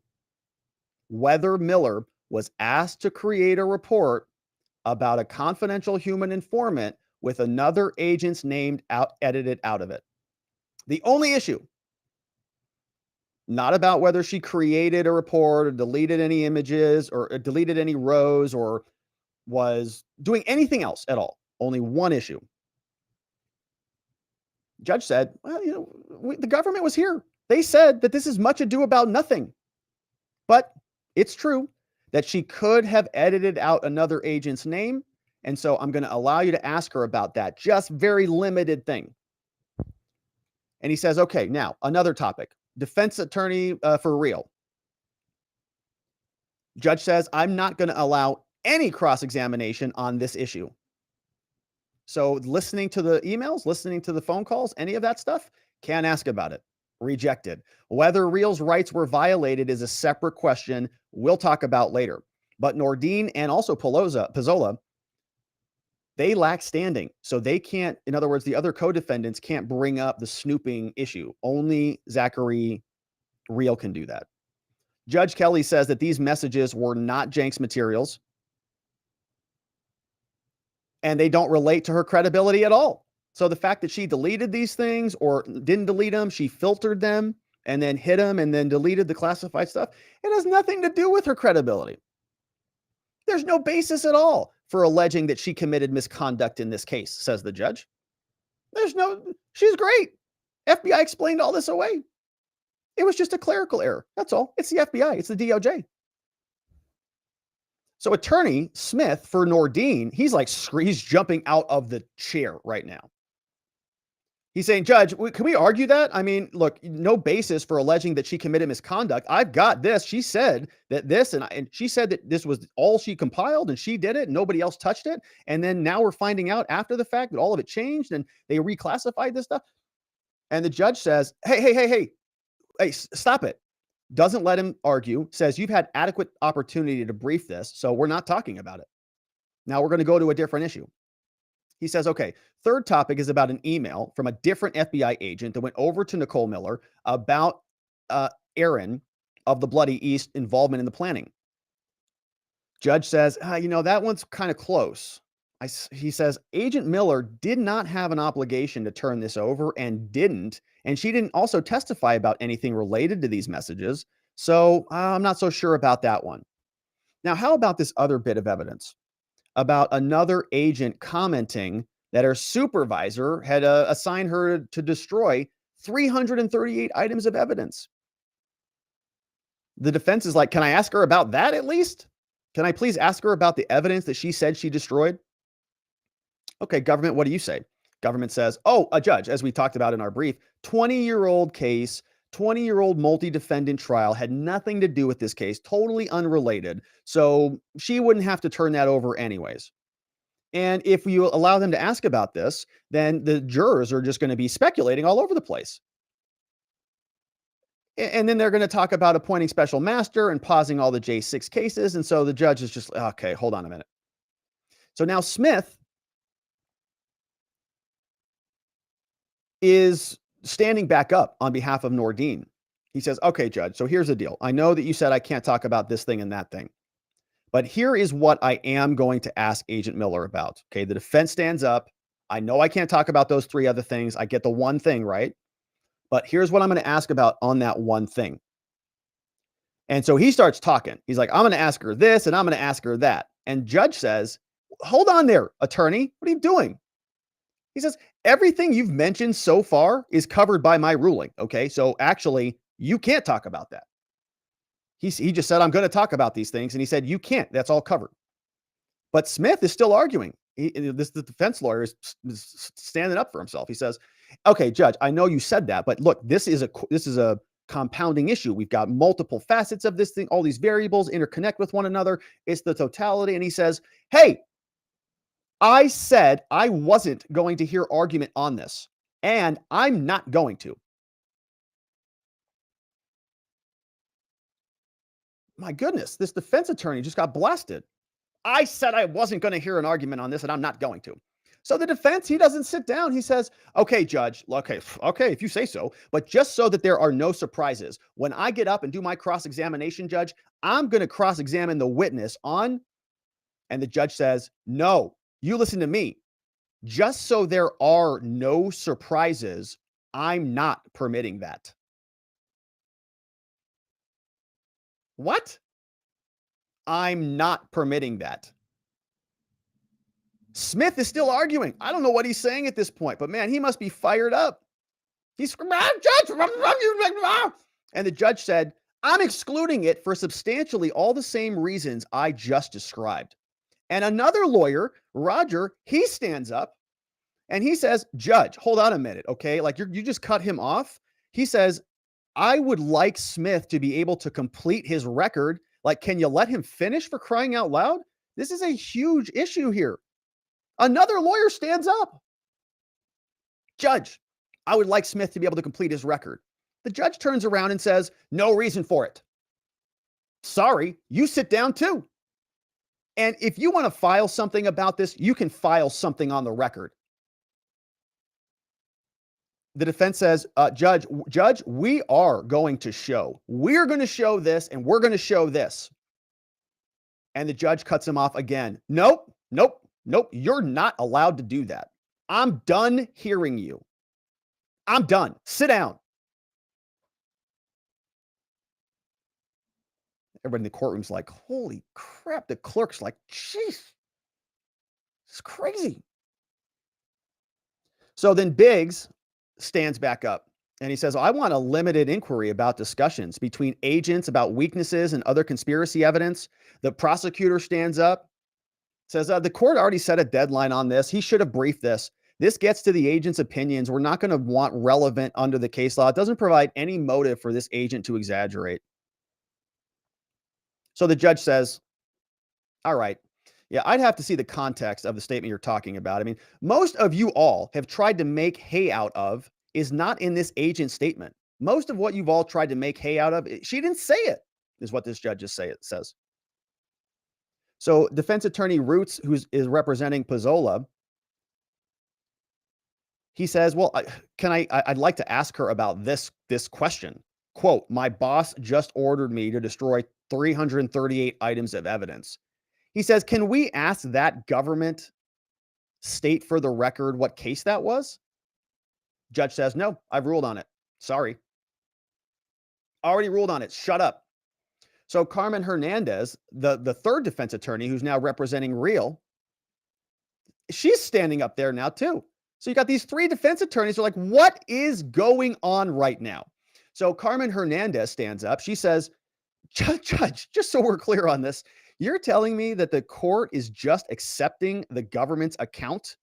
S1: whether Miller was asked to create a report about a confidential human informant with another agent's name edited out of it. The only issue, not about whether she created a report or deleted any images or deleted any rows or was doing anything else at all. Only one issue. Judge said, well, the government was here. They said that this is much ado about nothing. But it's true that she could have edited out another agent's name. And so I'm going to allow you to ask her about that. Just very limited thing. And he says, okay, now another topic. Defense attorney for Rehl. Judge says, I'm not going to allow any cross-examination on this issue. So listening to the emails, listening to the phone calls, any of that stuff, can't ask about it. Rejected. Whether Rehl's rights were violated is a separate question we'll talk about later. But Nordean and also Pezzola, they lack standing. So they can't, in other words, the other co-defendants can't bring up the snooping issue. Only Zachary Rehl can do that. Judge Kelly says that these messages were not Jenks materials, and they don't relate to her credibility at all. So the fact that she deleted these things or didn't delete them, she filtered them and then hid them and then deleted the classified stuff, it has nothing to do with her credibility. There's no basis at all for alleging that she committed misconduct in this case, says the judge. She's great. FBI explained all this away. It was just a clerical error. That's all. It's the FBI. It's the DOJ. So attorney Smith for Nordean, he's jumping out of the chair right now. He's saying, Judge, can we argue that? I mean, look, no basis for alleging that she committed misconduct. I've got this. She said that this, and she said that this was all she compiled and she did it. And nobody else touched it. And then now we're finding out after the fact that all of it changed and they reclassified this stuff. And the judge says, hey, stop it. Doesn't let him argue, says you've had adequate opportunity to brief this, so we're not talking about it. Now we're going to go to a different issue. He says, okay, third topic is about an email from a different FBI agent that went over to Nicole Miller about Aaron of the Bloody East involvement in the planning. Judge says, that one's kind of close. He says, Agent Miller did not have an obligation to turn this over and didn't. And she didn't also testify about anything related to these messages. So I'm not so sure about that one. Now, how about this other bit of evidence about another agent commenting that her supervisor had assigned her to destroy 338 items of evidence? The defense is like, can I ask her about that at least? Can I please ask her about the evidence that she said she destroyed? Okay, government, what do you say? Government says, a judge, as we talked about in our brief, 20-year-old case, 20-year-old multi-defendant trial, had nothing to do with this case, totally unrelated. So she wouldn't have to turn that over anyways. And if you allow them to ask about this, then the jurors are just going to be speculating all over the place. And then they're going to talk about appointing special master and pausing all the J6 cases. And so the judge is just, okay, hold on a minute. So now Smith is standing back up on behalf of Nordean. He says, okay, Judge, so here's the deal. I know that you said I can't talk about this thing and that thing, but here is what I am going to ask Agent Miller about. Okay, the defense stands up. I know I can't talk about those 3 other things. I get the one thing, right? But here's what I'm going to ask about on that one thing. And so he starts talking. He's like, I'm going to ask her this and I'm going to ask her that. And Judge says, hold on there, attorney. What are you doing? He says, everything you've mentioned so far is covered by my ruling. Okay, so actually, you can't talk about that. He just said, I'm going to talk about these things. And he said, you can't. That's all covered. But Smith is still arguing. The defense lawyer is standing up for himself. He says, okay, Judge, I know you said that, but look, this is a compounding issue. We've got multiple facets of this thing. All these variables interconnect with one another. It's the totality. And he says, hey, I said I wasn't going to hear argument on this, and I'm not going to. My goodness, this defense attorney just got blasted. I said I wasn't going to hear an argument on this, and I'm not going to. So the defense, he doesn't sit down. He says, okay, judge, okay, if you say so, but just so that there are no surprises, when I get up and do my cross-examination, judge, I'm going to cross-examine the witness on, and the judge says, no, you listen to me. Just so there are no surprises, I'm not permitting that. What? I'm not permitting that. Smith is still arguing. I don't know what he's saying at this point, but man, he must be fired up. He's screaming, judge, and the judge said, I'm excluding it for substantially all the same reasons I just described. And another lawyer, Roger, he stands up and he says, judge, hold on a minute, okay? Like you just cut him off. He says, I would like Smith to be able to complete his record. Like, can you let him finish, for crying out loud? This is a huge issue here. Another lawyer stands up. Judge, I would like Smith to be able to complete his record. The judge turns around and says, no reason for it. Sorry, you sit down too. And if you want to file something about this, you can file something on the record. The defense says, judge, we are going to show. We're going to show this, and we're going to show this. And the judge cuts him off again. Nope. You're not allowed to do that. I'm done hearing you. I'm done. Sit down. Everybody in the courtroom's like, holy crap. The clerk's like, jeez, it's crazy. So then Biggs stands back up and he says, I want a limited inquiry about discussions between agents about weaknesses and other conspiracy evidence. The prosecutor stands up, says, the court already set a deadline on this. He should have briefed this. This gets to the agent's opinions. We're not going to want relevant under the case law. It doesn't provide any motive for this agent to exaggerate. So the judge says, all right. Yeah, I'd have to see the context of the statement you're talking about. I mean, most of you all have tried to make hay out of is not in this agent statement. Most of what you've all tried to make hay out of, she didn't say it, is what this judge says. So defense attorney Roots, who is representing Pezzola, he says, well, I'd like to ask her about this question. Quote, my boss just ordered me to destroy 338 items of evidence. He says, can we ask that government state for the record what case that was? Judge says, no, I've ruled on it. Sorry. Already ruled on it. Shut up. So Carmen Hernandez, the third defense attorney who's now representing Rehl, she's standing up there now too. So you got these three defense attorneys who are like, what is going on right now? So Carmen Hernandez stands up. She says, Judge, just so we're clear on this, you're telling me that the court is just accepting the government's account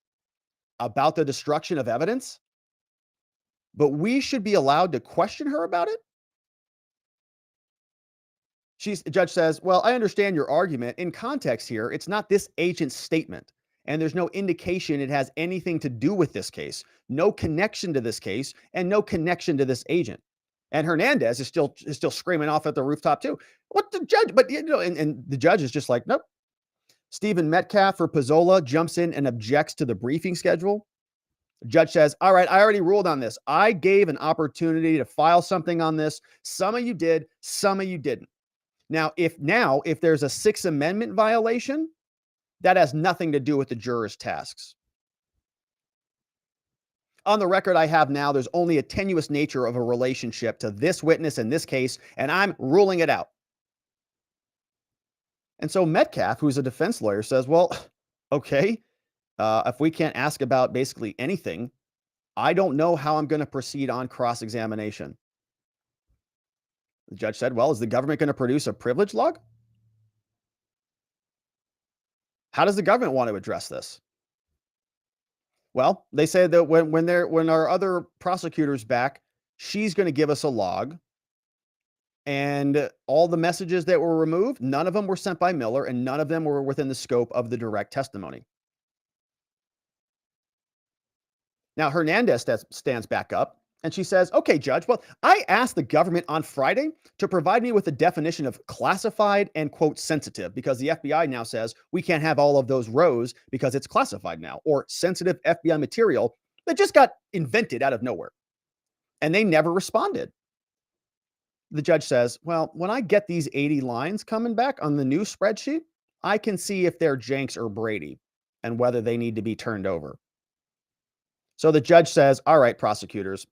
S1: about the destruction of evidence, but we should be allowed to question her about it? The judge says, well, I understand your argument. In context here, it's not this agent's statement, and there's no indication it has anything to do with this case, no connection to this case, and no connection to this agent. And Hernandez is still screaming off at the rooftop too. What the judge? But and the judge is just like, nope. Stephen Metcalf for Pezzola jumps in and objects to the briefing schedule. The judge says, all right, I already ruled on this. I gave an opportunity to file something on this. Some of you did, some of you didn't. Now, if there's a Sixth Amendment violation, that has nothing to do with the jurors' tasks. On the record I have now, there's only a tenuous nature of a relationship to this witness in this case, and I'm ruling it out. And so Metcalf, who's a defense lawyer, says, well, okay, if we can't ask about basically anything, I don't know how I'm going to proceed on cross-examination. The judge said, well, is the government going to produce a privilege log? How does the government want to address this? Well, they say that when our other prosecutor's back, she's going to give us a log And all the messages that were removed, none of them were sent by Miller and none of them were within the scope of the direct testimony. Now, Hernandez stands back up and she says, okay, Judge, well, I asked the government on Friday to provide me with a definition of classified and, quote, sensitive, because the FBI now says we can't have all of those rows because it's classified now, or sensitive FBI material that just got invented out of nowhere. And they never responded. The judge says, well, when I get these 80 lines coming back on the new spreadsheet, I can see if they're Jenks or Brady and whether they need to be turned over. So the judge says, all right, prosecutors,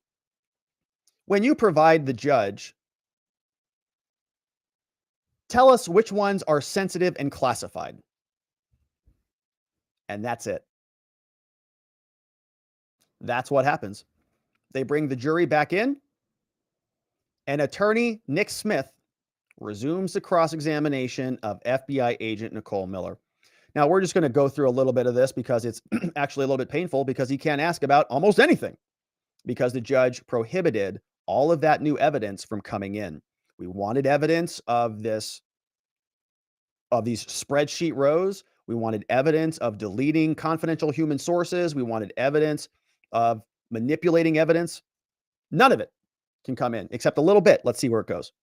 S1: when you provide the judge, tell us which ones are sensitive and classified. And that's it. That's what happens. They bring the jury back in, and attorney Nick Smith resumes the cross-examination of FBI Agent Nicole Miller. Now, we're just going to go through a little bit of this because it's actually a little bit painful because he can't ask about almost anything because the judge prohibited all of that new evidence from coming in. We wanted evidence of these spreadsheet rows. We wanted evidence of deleting confidential human sources. We wanted evidence of manipulating evidence. None of it can come in except a little bit. Let's see where it goes.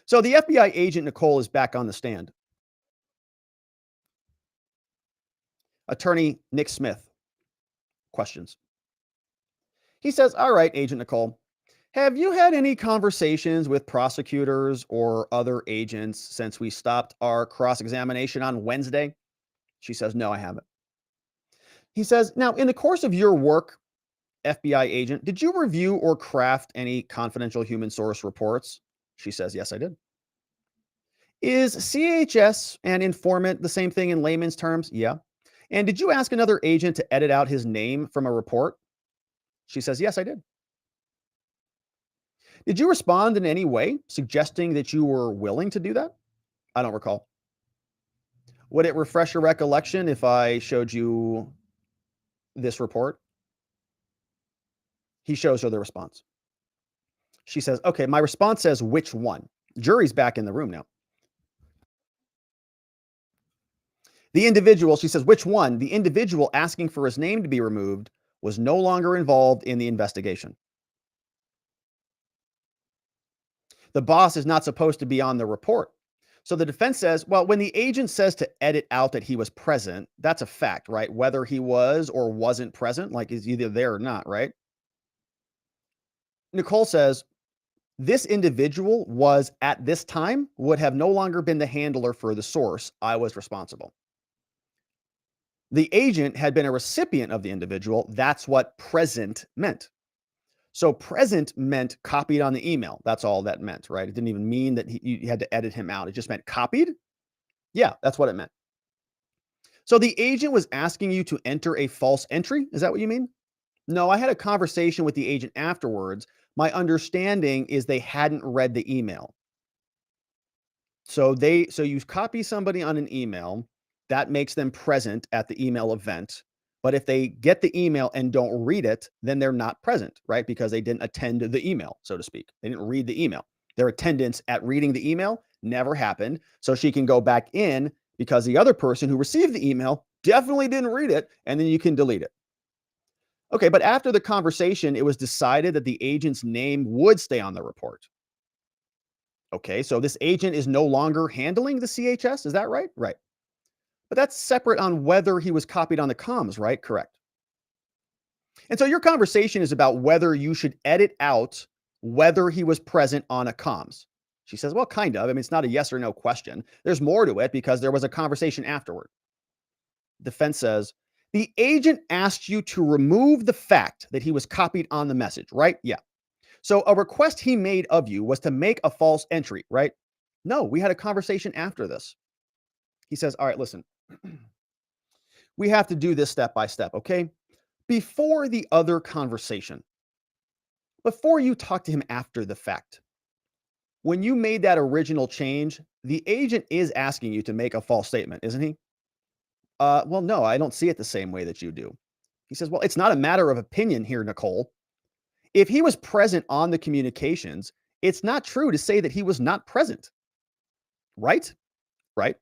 S1: So the FBI agent Nicole is back on the stand. Attorney Nick Smith questions. He says, all right, Agent Nicole, have you had any conversations with prosecutors or other agents since we stopped our cross-examination on Wednesday? She says, no, I haven't. He says, now, in the course of your work, FBI agent, did you review or craft any confidential human source reports? She says, yes, I did. Is CHS and informant the same thing in layman's terms? Yeah. And did you ask another agent to edit out his name from a report? She says, yes, I did. Did you respond in any way suggesting that you were willing to do that? I don't recall. Would it refresh your recollection if I showed you this report? He shows her the response. She says, okay, my response says which one? Jury's back in the room now. The individual, she says, which one? The individual asking for his name to be removed was no longer involved in the investigation. The boss is not supposed to be on the report. So the defense says, well, when the agent says to edit out that he was present, that's a fact, right? Whether he was or wasn't present, like he's either there or not, right? Nicole says, this individual was at this time would have no longer been the handler for the source. I was responsible. The agent had been a recipient of the individual. That's what present meant. So present meant copied on the email. That's all that meant, right? It didn't even mean that you had to edit him out. It just meant copied. Yeah, that's what it meant. So the agent was asking you to enter a false entry. Is that what you mean? No, I had a conversation with the agent afterwards. My understanding is they hadn't read the email. So you copy somebody on an email, that makes them present at the email event. But if they get the email and don't read it, then they're not present, right? Because they didn't attend the email, so to speak. They didn't read the email. Their attendance at reading the email never happened. So she can go back in because the other person who received the email definitely didn't read it, and then you can delete it. Okay, but after the conversation, it was decided that the agent's name would stay on the report. Okay, so this agent is no longer handling the CHS. Is that right? Right. But that's separate on whether he was copied on the comms, right? Correct. And so your conversation is about whether you should edit out whether he was present on a comms. She says, well, kind of. I mean, it's not a yes or no question. There's more to it because there was a conversation afterward. Defense says, the agent asked you to remove the fact that he was copied on the message, right? Yeah. So a request he made of you was to make a false entry, right? No, we had a conversation after this. He says, all right, listen, we have to do this step by step, okay? Before the other conversation, before you talk to him after the fact, when you made that original change, the agent is asking you to make a false statement, isn't he? Well, no, I don't see it the same way that you do. He says, well, it's not a matter of opinion here, Nicole. If he was present on the communications, It's not true to say that he was not present, right? Right.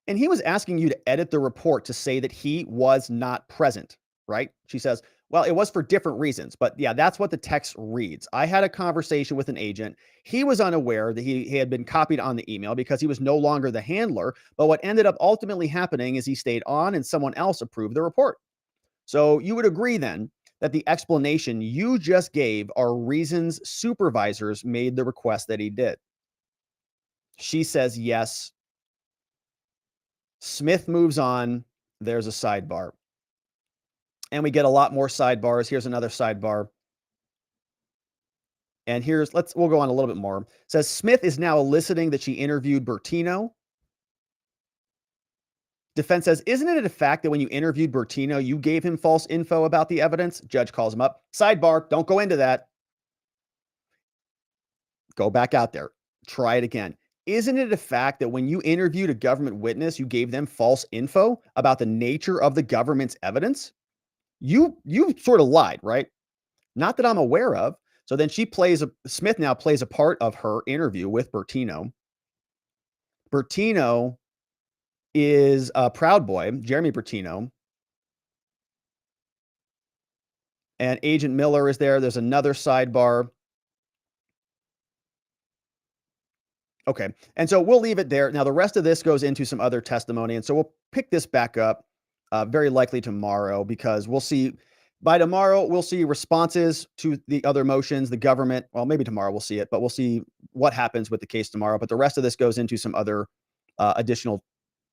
S1: And he was asking you to edit the report to say that he was not present, right? She says, well, it was for different reasons. But yeah, that's what the text reads. I had a conversation with an agent. He was unaware that he had been copied on the email because he was no longer the handler. But what ended up ultimately happening is he stayed on and someone else approved the report. So you would agree then that the explanation you just gave are reasons supervisors made the request that he did. She says yes. Smith moves on. There's a sidebar. And we get a lot more sidebars. Here's another sidebar. And we'll go on a little bit more. It says Smith is now eliciting that she interviewed Bertino. Defense says, isn't it a fact that when you interviewed Bertino, you gave him false info about the evidence? Judge calls him up. Sidebar. Don't go into that. Go back out there. Try it again. Isn't it a fact that when you interviewed a government witness, you gave them false info about the nature of the government's evidence? You sort of lied, right? Not that I'm aware of. So then Smith now plays a part of her interview with Bertino. Bertino is a Proud Boy, Jeremy Bertino. And Agent Miller is there. There's another sidebar. Okay. And so we'll leave it there. Now, the rest of this goes into some other testimony. And so we'll pick this back up very likely tomorrow, because we'll see by tomorrow, we'll see responses to the other motions, the government. Well, maybe tomorrow we'll see it, but we'll see what happens with the case tomorrow. But the rest of this goes into some other additional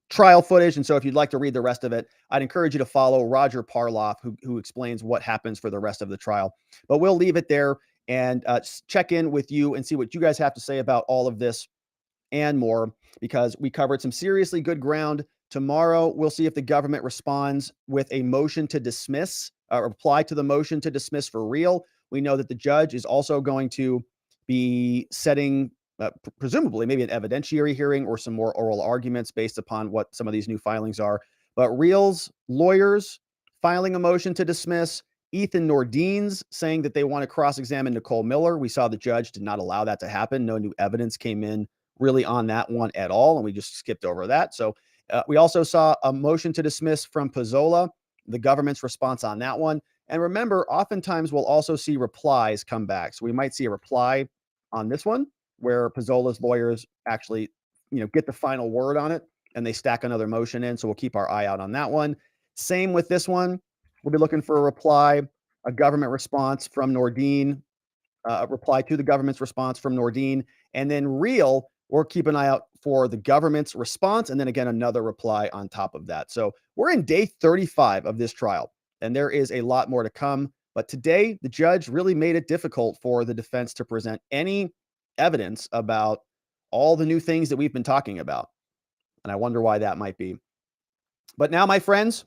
S1: trial footage. And so if you'd like to read the rest of it, I'd encourage you to follow Roger Parloff, who explains what happens for the rest of the trial. But we'll leave it there and check in with you and see what you guys have to say about all of this and more, because we covered some seriously good ground. Tomorrow, we'll see if the government responds with a motion to dismiss, or reply to the motion to dismiss for real. We know that the judge is also going to be setting, presumably, maybe an evidentiary hearing or some more oral arguments based upon what some of these new filings are. But Rehl's lawyers filing a motion to dismiss, Ethan Nordean's saying that they want to cross-examine Nicole Miller. We saw the judge did not allow that to happen. No new evidence came in really on that one at all, and we just skipped over that. So we also saw a motion to dismiss from Pezzola, the government's response on that one. And remember, oftentimes we'll also see replies come back. So we might see a reply on this one where Pezzola's lawyers actually, get the final word on it and they stack another motion in. So we'll keep our eye out on that one. Same with this one. We'll be looking for a reply, a government response from Nordean, a reply to the government's response from Nordean, and then Rehl, or keep an eye out for the government's response, and then again, another reply on top of that. So we're in day 35 of this trial, and there is a lot more to come. But today, the judge really made it difficult for the defense to present any evidence about all the new things that we've been talking about. And I wonder why that might be. But now, my friends,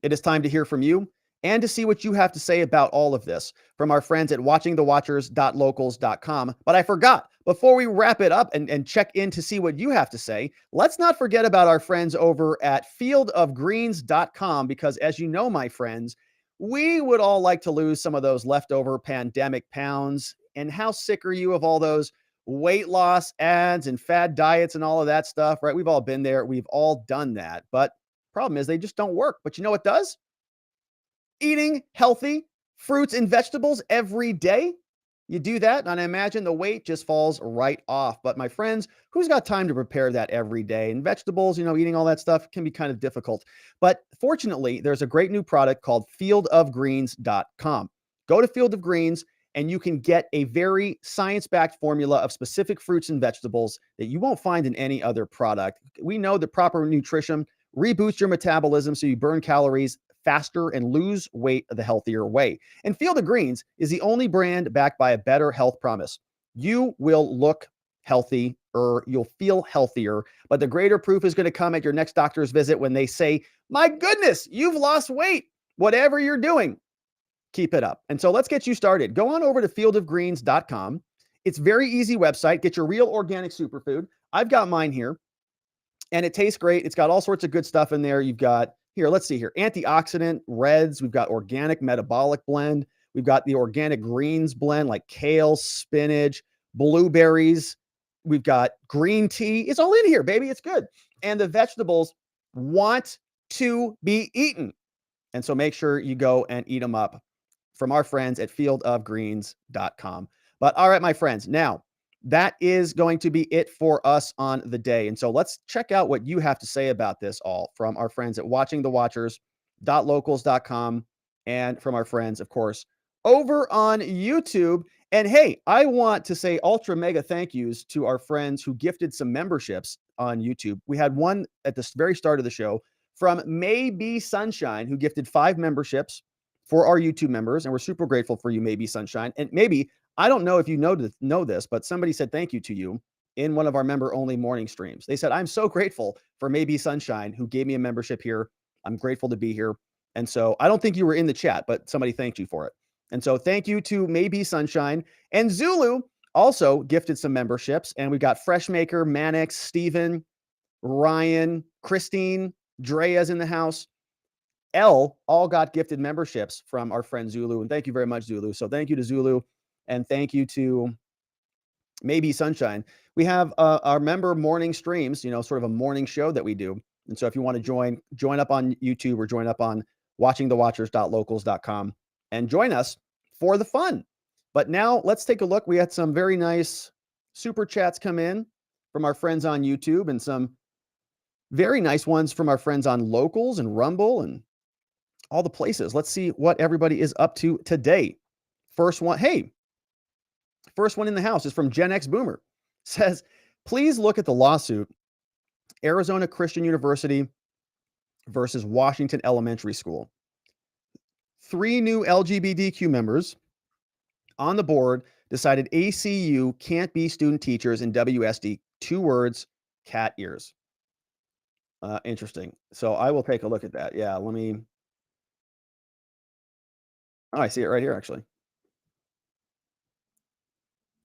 S1: it is time to hear from you and to see what you have to say about all of this from our friends at watchingthewatchers.locals.com. But I forgot, before we wrap it up and check in to see what you have to say, let's not forget about our friends over at fieldofgreens.com, because as you know, my friends, we would all like to lose some of those leftover pandemic pounds. And how sick are you of all those weight loss ads and fad diets and all of that stuff, right? We've all been there. We've all done that. But problem is they just don't work. But you know what does? Eating healthy fruits and vegetables every day. You do that, and I imagine the weight just falls right off. But my friends, who's got time to prepare that every day? And vegetables, eating all that stuff can be kind of difficult. But fortunately, there's a great new product called fieldofgreens.com. Go to Field of Greens, and you can get a very science-backed formula of specific fruits and vegetables that you won't find in any other product. We know that proper nutrition reboosts your metabolism so you burn calories faster and lose weight the healthier way. And Field of Greens is the only brand backed by a better health promise. You will look healthy, or you'll feel healthier, but the greater proof is going to come at your next doctor's visit when they say, my goodness, you've lost weight. Whatever you're doing, keep it up. And so let's get you started. Go on over to fieldofgreens.com. It's very easy website. Get your real organic superfood. I've got mine here, and it tastes great. It's got all sorts of good stuff in there. You've got let's see here. Antioxidant reds. We've got organic metabolic blend. We've got the organic greens blend like kale, spinach, blueberries. We've got green tea. It's all in here, baby. It's good. And the vegetables want to be eaten. And so make sure you go and eat them up from our friends at fieldofgreens.com. But all right, my friends, now that is going to be it for us on the day. And so let's check out what you have to say about this all from our friends at watchingthewatchers.locals.com and from our friends, of course, over on YouTube. And hey, I want to say ultra mega thank yous to our friends who gifted some memberships on YouTube. We had one at the very start of the show from Maybe Sunshine, who gifted 5 memberships for our YouTube members. And we're super grateful for you, Maybe Sunshine. And maybe, I don't know if you know this, but somebody said thank you to you in one of our member only morning streams. They said, I'm so grateful for Maybe Sunshine, who gave me a membership here. I'm grateful to be here. And so I don't think you were in the chat, but somebody thanked you for it. And so thank you to Maybe Sunshine. And Zulu also gifted some memberships. And we got Freshmaker, Mannix, Steven, Ryan, Christine, Drea's in the house. L all got gifted memberships from our friend Zulu. And thank you very much, Zulu. So thank you to Zulu and thank you to Maybe Sunshine. We have our member morning streams, sort of a morning show that we do. And so if you want to join up on YouTube or join up on watchingthewatchers.locals.com and join us for the fun. But now let's take a look. We had some very nice super chats come in from our friends on YouTube and some very nice ones from our friends on Locals and Rumble and all the places. Let's see what everybody is up to today. First one in the house is from Gen X Boomer. Says, please look at the lawsuit, Arizona Christian University versus Washington Elementary School. 3 new LGBTQ members on the board decided ACU can't be student teachers in WSD. 2 words, cat ears. Interesting. So I will take a look at that. Yeah, I see it right here, actually.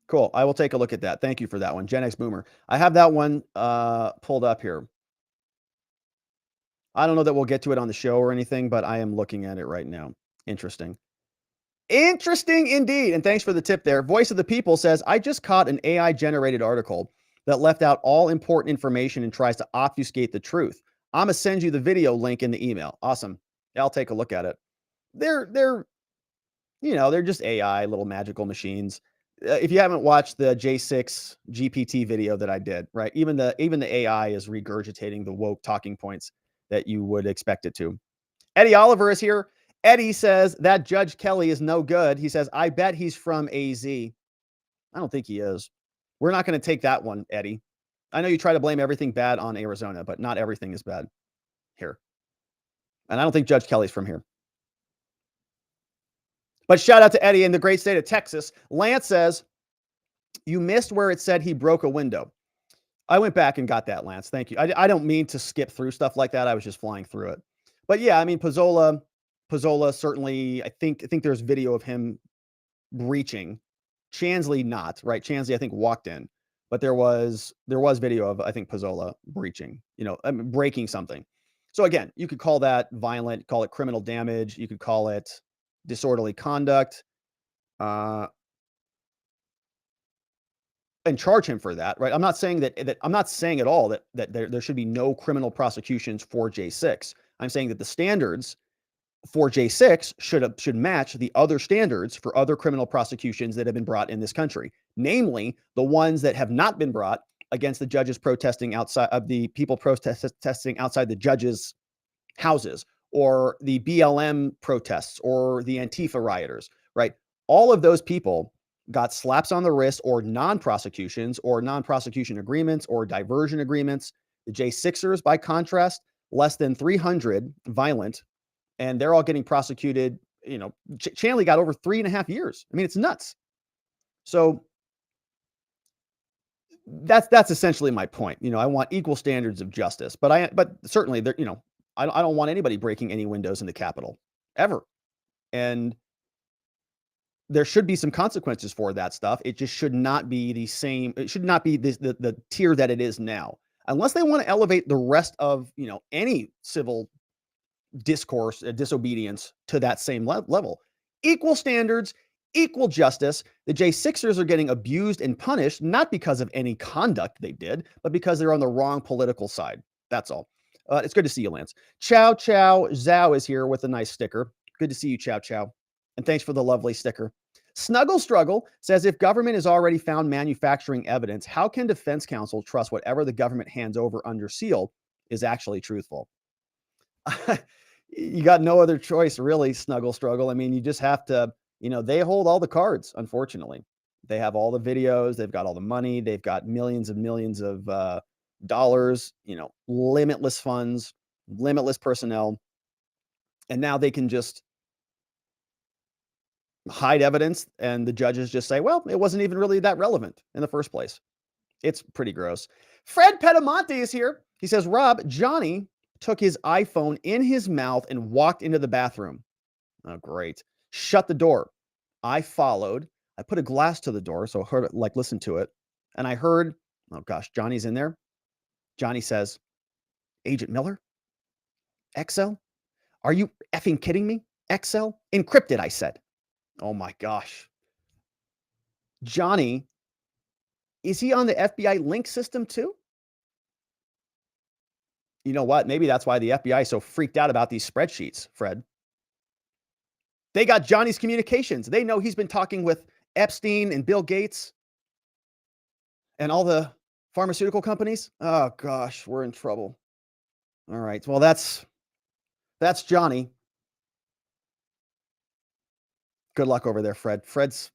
S1: Cool. I will take a look at that. Thank you for that one, Gen X Boomer. I have that one pulled up here. I don't know that we'll get to it on the show or anything, but I am looking at it right now. Interesting. Interesting indeed. And thanks for the tip there. Voice of the People says, I just caught an AI-generated article that left out all important information and tries to obfuscate the truth. I'm going to send you the video link in the email. Awesome. Yeah, I'll take a look at it. They're just AI, little magical machines. If you haven't watched the J6 GPT video that I did, right? Even the AI is regurgitating the woke talking points that you would expect it to. Eddie Oliver is here. Eddie says that Judge Kelly is no good. He says, I bet he's from AZ. I don't think he is. We're not going to take that one, Eddie. I know you try to blame everything bad on Arizona, but not everything is bad here. And I don't think Judge Kelly's from here. But shout out to Eddie in the great state of Texas. Lance says, you missed where it said he broke a window. I went back and got that, Lance. Thank you. I don't mean to skip through stuff like that. I was just flying through it. But yeah, I mean, Pezzola certainly, I think there's video of him breaching. Chansley not, right? Chansley, I think, walked in. But there was video of, I think, Pezzola breaching, breaking something. So again, you could call that violent, call it criminal damage. You could call it disorderly conduct, and charge him for that, right? I'm not saying that I'm not saying at all that there should be no criminal prosecutions for J6. I'm saying that the standards for J6 should match the other standards for other criminal prosecutions that have been brought in this country, namely the ones that have not been brought against the judges protesting outside of the people protesting outside the judges' houses, or the BLM protests, or the Antifa rioters, right? All of those people got slaps on the wrist, or non-prosecutions, or non-prosecution agreements, or diversion agreements. The J6ers, by contrast, less than 300 violent, and they're all getting prosecuted. Chanley got over 3.5 years. I mean, it's nuts. So that's essentially my point. I want equal standards of justice, but certainly there, I don't want anybody breaking any windows in the Capitol ever. And there should be some consequences for that stuff. It just should not be the same. It should not be the tier that it is now, unless they want to elevate the rest of, any civil discourse, disobedience to that same level. Equal standards, equal justice. The J6ers are getting abused and punished, not because of any conduct they did, but because they're on the wrong political side. That's all. It's good to see you, Lance. Chow Chow Zhao is here with a nice sticker. Good to see you, Chow Chow. And thanks for the lovely sticker. Snuggle Struggle says, if government has already found manufacturing evidence, how can defense counsel trust whatever the government hands over under seal is actually truthful? You got no other choice, really, Snuggle Struggle. I mean, you just have to, they hold all the cards, unfortunately. They have all the videos, they've got all the money, they've got millions and millions of dollars, limitless funds, limitless personnel. And now they can just hide evidence, and the judges just say, well, it wasn't even really that relevant in the first place. It's pretty gross. Fred Petamonte is here. He says, Rob, Johnny took his iPhone in his mouth and walked into the bathroom. Oh, great. Shut the door. I followed. I put a glass to the door, so I heard it, listen to it. And I heard, oh gosh, Johnny's in there. Johnny says, Agent Miller? Excel? Are you effing kidding me? Excel? Encrypted, I said. Oh my gosh. Johnny, is he on the FBI link system too? You know what? Maybe that's why the FBI is so freaked out about these spreadsheets, Fred. They got Johnny's communications. They know he's been talking with Epstein and Bill Gates and all the pharmaceutical companies. Oh gosh, we're in trouble. All right. Well, that's Johnny. Good luck over there, Fred. Fred's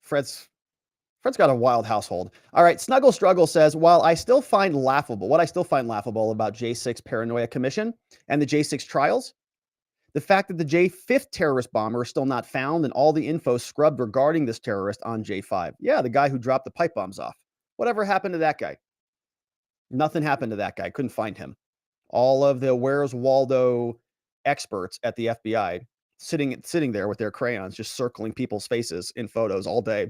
S1: got a wild household. All right. Snuggle Struggle says, what I still find laughable about J6 Paranoia Commission and the J6 trials, the fact that the J5 terrorist bomber is still not found and all the info scrubbed regarding this terrorist on J5. Yeah, the guy who dropped the pipe bombs off. Whatever happened to that guy? Nothing happened to that guy. Couldn't find him. All of the Where's Waldo experts at the FBI sitting there with their crayons, just circling people's faces in photos all day.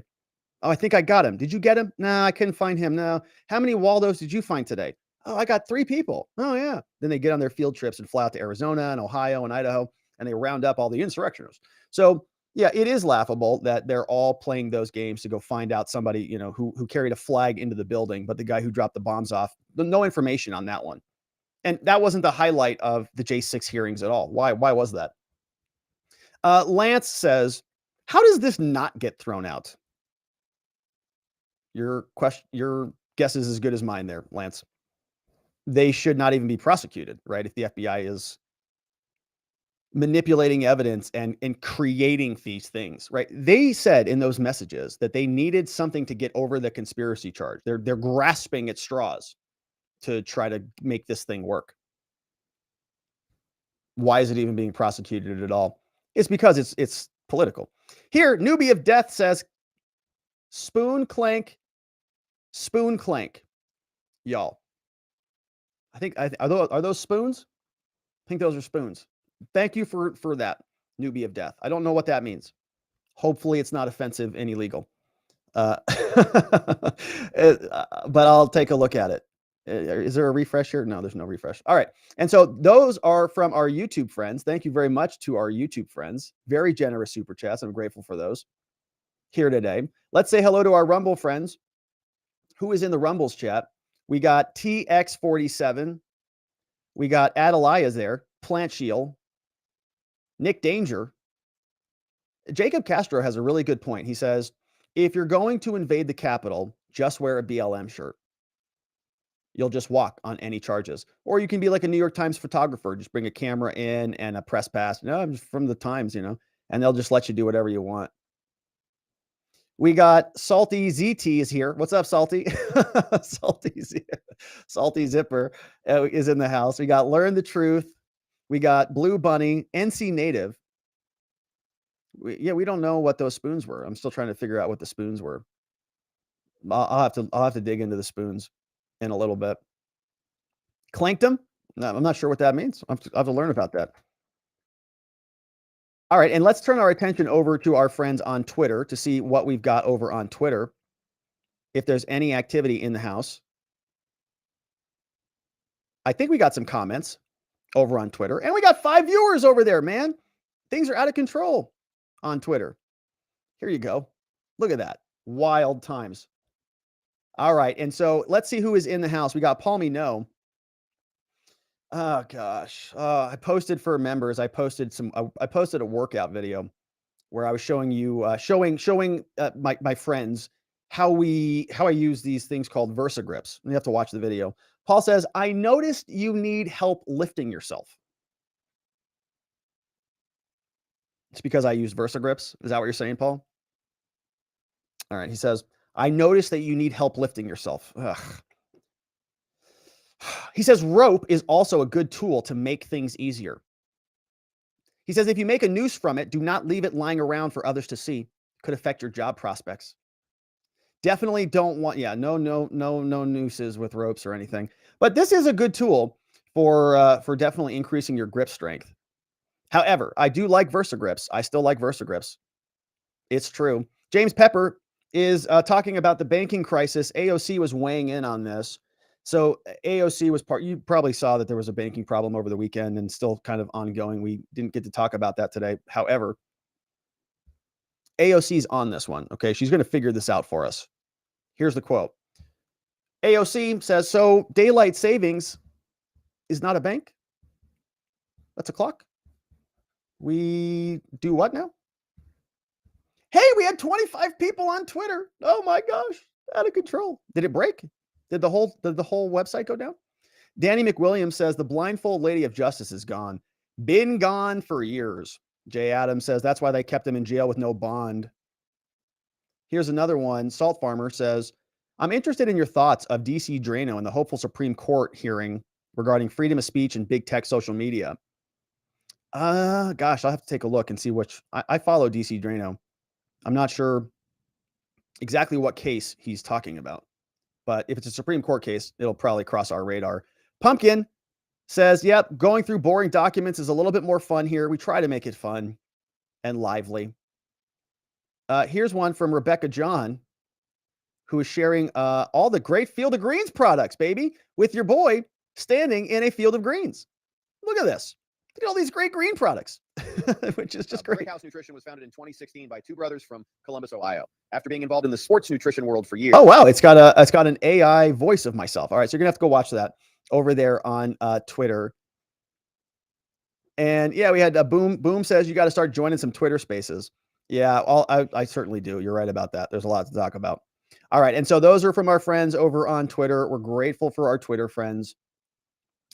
S1: Oh, I think I got him. Did you get him? No, I couldn't find him. No. How many Waldos did you find today? Oh, I got 3 people. Oh, yeah. Then they get on their field trips and fly out to Arizona and Ohio and Idaho, and they round up all the insurrectionists. So, yeah, it is laughable that they're all playing those games to go find out somebody, who carried a flag into the building, but the guy who dropped the bombs off, no information on that one. And that wasn't the highlight of the J6 hearings at all. Why was that? Lance says, how does this not get thrown out? Your guess is as good as mine there, Lance. They should not even be prosecuted, right? If the FBI is manipulating evidence and creating these things, right? They said in those messages that they needed something to get over the conspiracy charge. They're grasping at straws to try to make this thing work. Why is it even being prosecuted at all? It's because it's political. Here, Newbie of Death says, spoon clank, y'all. I think are those spoons? I think those are spoons. Thank you for that, Newbie of Death. I don't know what that means. Hopefully, it's not offensive and illegal. But I'll take a look at it. Is there a refresh here? No, there's no refresh. All right. And so those are from our YouTube friends. Thank you very much to our YouTube friends. Very generous super chats. I'm grateful for those here today. Let's say hello to our Rumble friends. Who is in the Rumbles chat? We got TX47. We got Adelia's there. Plant Shield. Nick Danger. Jacob Castro has a really good point. He says, if you're going to invade the Capitol, just wear a BLM shirt. You'll just walk on any charges. Or you can be like a New York Times photographer. Just bring a camera in and a press pass. No, I'm just from the Times, and they'll just let you do whatever you want. We got Salty ZT is here. What's up, Salty? Salty Zipper is in the house. We got Learn the Truth. We got Blue Bunny, NC Native. We don't know what those spoons were. I'm still trying to figure out what the spoons were. I'll have to dig into the spoons in a little bit. Clanked them? No, I'm not sure what that means. I'll have to learn about that. All right, and let's turn our attention over to our friends on Twitter to see what we've got over on Twitter. If there's any activity in the house. I think we got some comments over on Twitter, and we got 5 viewers over there, man. Things are out of control on Twitter. Here you go. Look at that. Wild times. All right. And so let's see who is in the house. We got Palmy No. Oh gosh. I posted for members. I posted a workout video where I was showing you showing my friends how I use these things called Versa grips. You have to watch the video. Paul says, "I noticed you need help lifting yourself." It's because I use Versa grips. Is that what you're saying, Paul? All right. He says, "I noticed that you need help lifting yourself." Ugh. He says rope is also a good tool to make things easier. He says, if you make a noose from it, do not leave it lying around for others to see. It could affect your job prospects. Definitely don't want, no nooses with ropes or anything. But this is a good tool for definitely increasing your grip strength. However, I do like Versa grips. I still like Versa grips. It's true. James Pepper is talking about the banking crisis. AOC was weighing in on this. So AOC was you probably saw that there was a banking problem over the weekend and still kind of ongoing. We didn't get to talk about that today. However, AOC's on this one. Okay. She's going to figure this out for us. Here's the quote. AOC says, so daylight savings is not a bank. That's a clock. We do what now? Hey, we had 25 people on Twitter. Oh my gosh. Out of control. Did it break? Did the whole website go down? Danny McWilliams says the blindfold lady of justice is gone. Been gone for years. Jay Adams says that's why they kept him in jail with no bond. Here's another one. Salt Farmer says, I'm interested in your thoughts of DC Drano and the hopeful Supreme Court hearing regarding freedom of speech and big tech social media. Gosh, I'll have to take a look and see which. I follow DC Drano. I'm not sure exactly what case he's talking about, but if it's a Supreme Court case, it'll probably cross our radar. Pumpkin says, yep, going through boring documents is a little bit more fun here. We try to make it fun and lively. Here's one from Rebecca John, who is sharing all the great Field of Greens products, baby, with your boy standing in a field of greens. Look at this. Look at all these great green products, which is just great. House Nutrition was founded in 2016 by two brothers from Columbus, Ohio. After being involved in the sports nutrition world for years. Oh wow, it's got an AI voice of myself. All right, so you're gonna have to go watch that over there on Twitter. And yeah, we had Boom says you got to start joining some Twitter Spaces. Yeah, I certainly do. You're right about that. There's a lot to talk about. All right, and so those are from our friends over on Twitter. We're grateful for our Twitter friends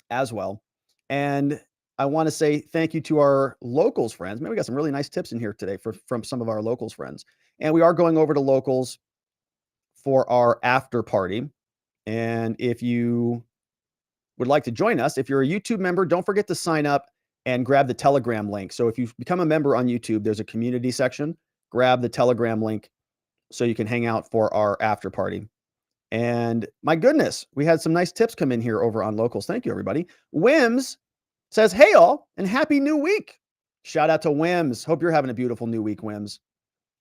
S1: as well, and I want to say thank you to our locals friends. Man, we got some really nice tips in here today from some of our locals friends. And we are going over to locals for our after party. And if you would like to join us, if you're a YouTube member, don't forget to sign up and grab the Telegram link. So if you become a member on YouTube, there's a community section. Grab the Telegram link so you can hang out for our after party. And my goodness, we had some nice tips come in here over on locals. Thank you, everybody. Wims says, hey, all, and happy new week. Shout out to Wims. Hope you're having a beautiful new week, Wims.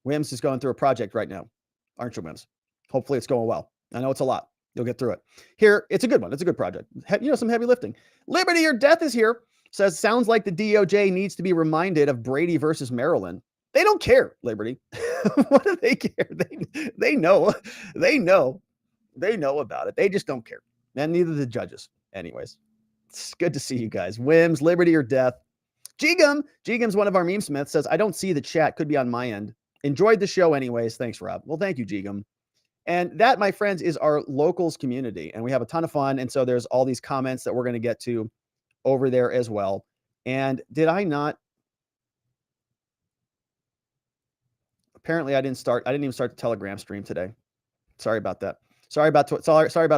S1: Wims is going through a project right now. Aren't you, Wims? Hopefully it's going well. I know it's a lot. You'll get through it. Here, it's a good one. It's a good project. Some heavy lifting. Liberty or Death is here. Says, sounds like the DOJ needs to be reminded of Brady versus Maryland. They don't care, Liberty. What do they care? They know. They know about it. They just don't care. And neither the judges. Anyways. It's good to see you guys. Wims, Liberty or Death. Jigum's one of our meme smiths, says, I don't see the chat. Could be on my end. Enjoyed the show anyways. Thanks, Rob. Well, thank you, Jigum. And that, my friends, is our locals community. And we have a ton of fun. And so there's all these comments that we're going to get to over there as well. And apparently I didn't even start the Telegram stream today. Sorry about that. Sorry about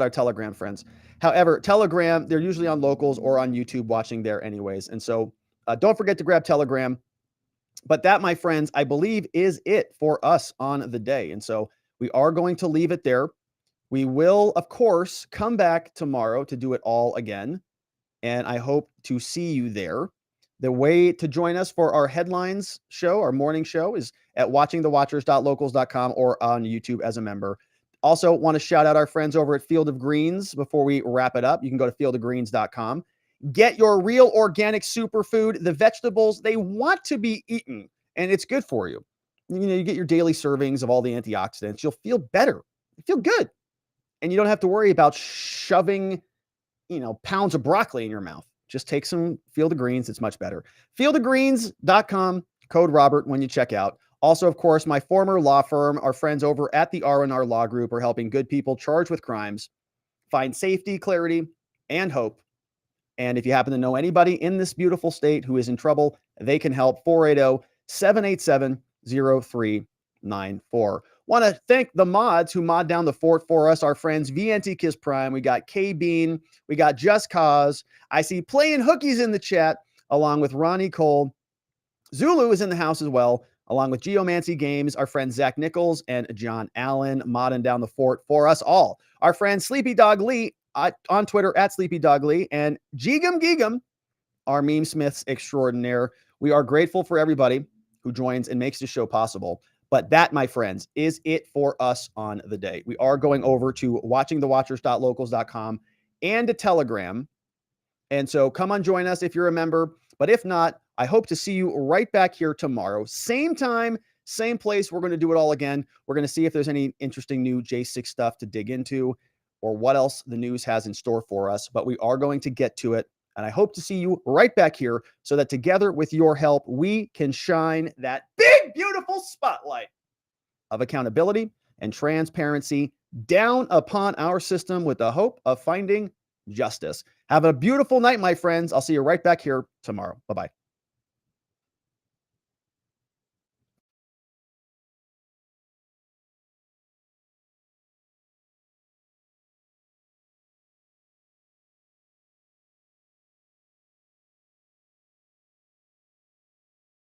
S1: our Telegram friends. However, Telegram, they're usually on locals or on YouTube watching there anyways. And so don't forget to grab Telegram. But that, my friends, I believe is it for us on the day. And so we are going to leave it there. We will, of course, come back tomorrow to do it all again. And I hope to see you there. The way to join us for our headlines show, our morning show, is at watchingthewatchers.locals.com or on YouTube as a member. Also, want to shout out our friends over at Field of Greens before we wrap it up. You can go to fieldofgreens.com. Get your real organic superfood. The vegetables, they want to be eaten, and it's good for you. you get your daily servings of all the antioxidants, you'll feel better. You feel good. And you don't have to worry about shoving, pounds of broccoli in your mouth. Just take some Field of Greens. It's much better. Fieldofgreens.com, code Robert when you check out. Also, of course, my former law firm, our friends over at the R&R Law Group, are helping good people charged with crimes find safety, clarity, and hope. And if you happen to know anybody in this beautiful state who is in trouble, they can help. 480-787-0394. Want to thank the mods who mod down the fort for us, our friends VNT Kiss Prime. We got K Bean. We got Just Cause. I see Playing Hookies in the chat, along with Ronnie Cole. Zulu is in the house as well, along with Geomancy Games, our friend Zach Nichols and John Allen modding down the fort for us all. Our friend Sleepy Dog Lee on Twitter at Sleepy Dog Lee, and Geegum Geegum, our meme smiths extraordinaire. We are grateful for everybody who joins and makes this show possible. But that, my friends, is it for us on the day. We are going over to watchingthewatchers.locals.com and a Telegram. And so come on, join us if you're a member. But if not, I hope to see you right back here tomorrow. Same time, same place. We're going to do it all again. We're going to see if there's any interesting new J6 stuff to dig into or what else the news has in store for us. But we are going to get to it. And I hope to see you right back here so that together with your help, we can shine that big, beautiful spotlight of accountability and transparency down upon our system with the hope of finding justice. Have a beautiful night, my friends. I'll see you right back here tomorrow. Bye-bye.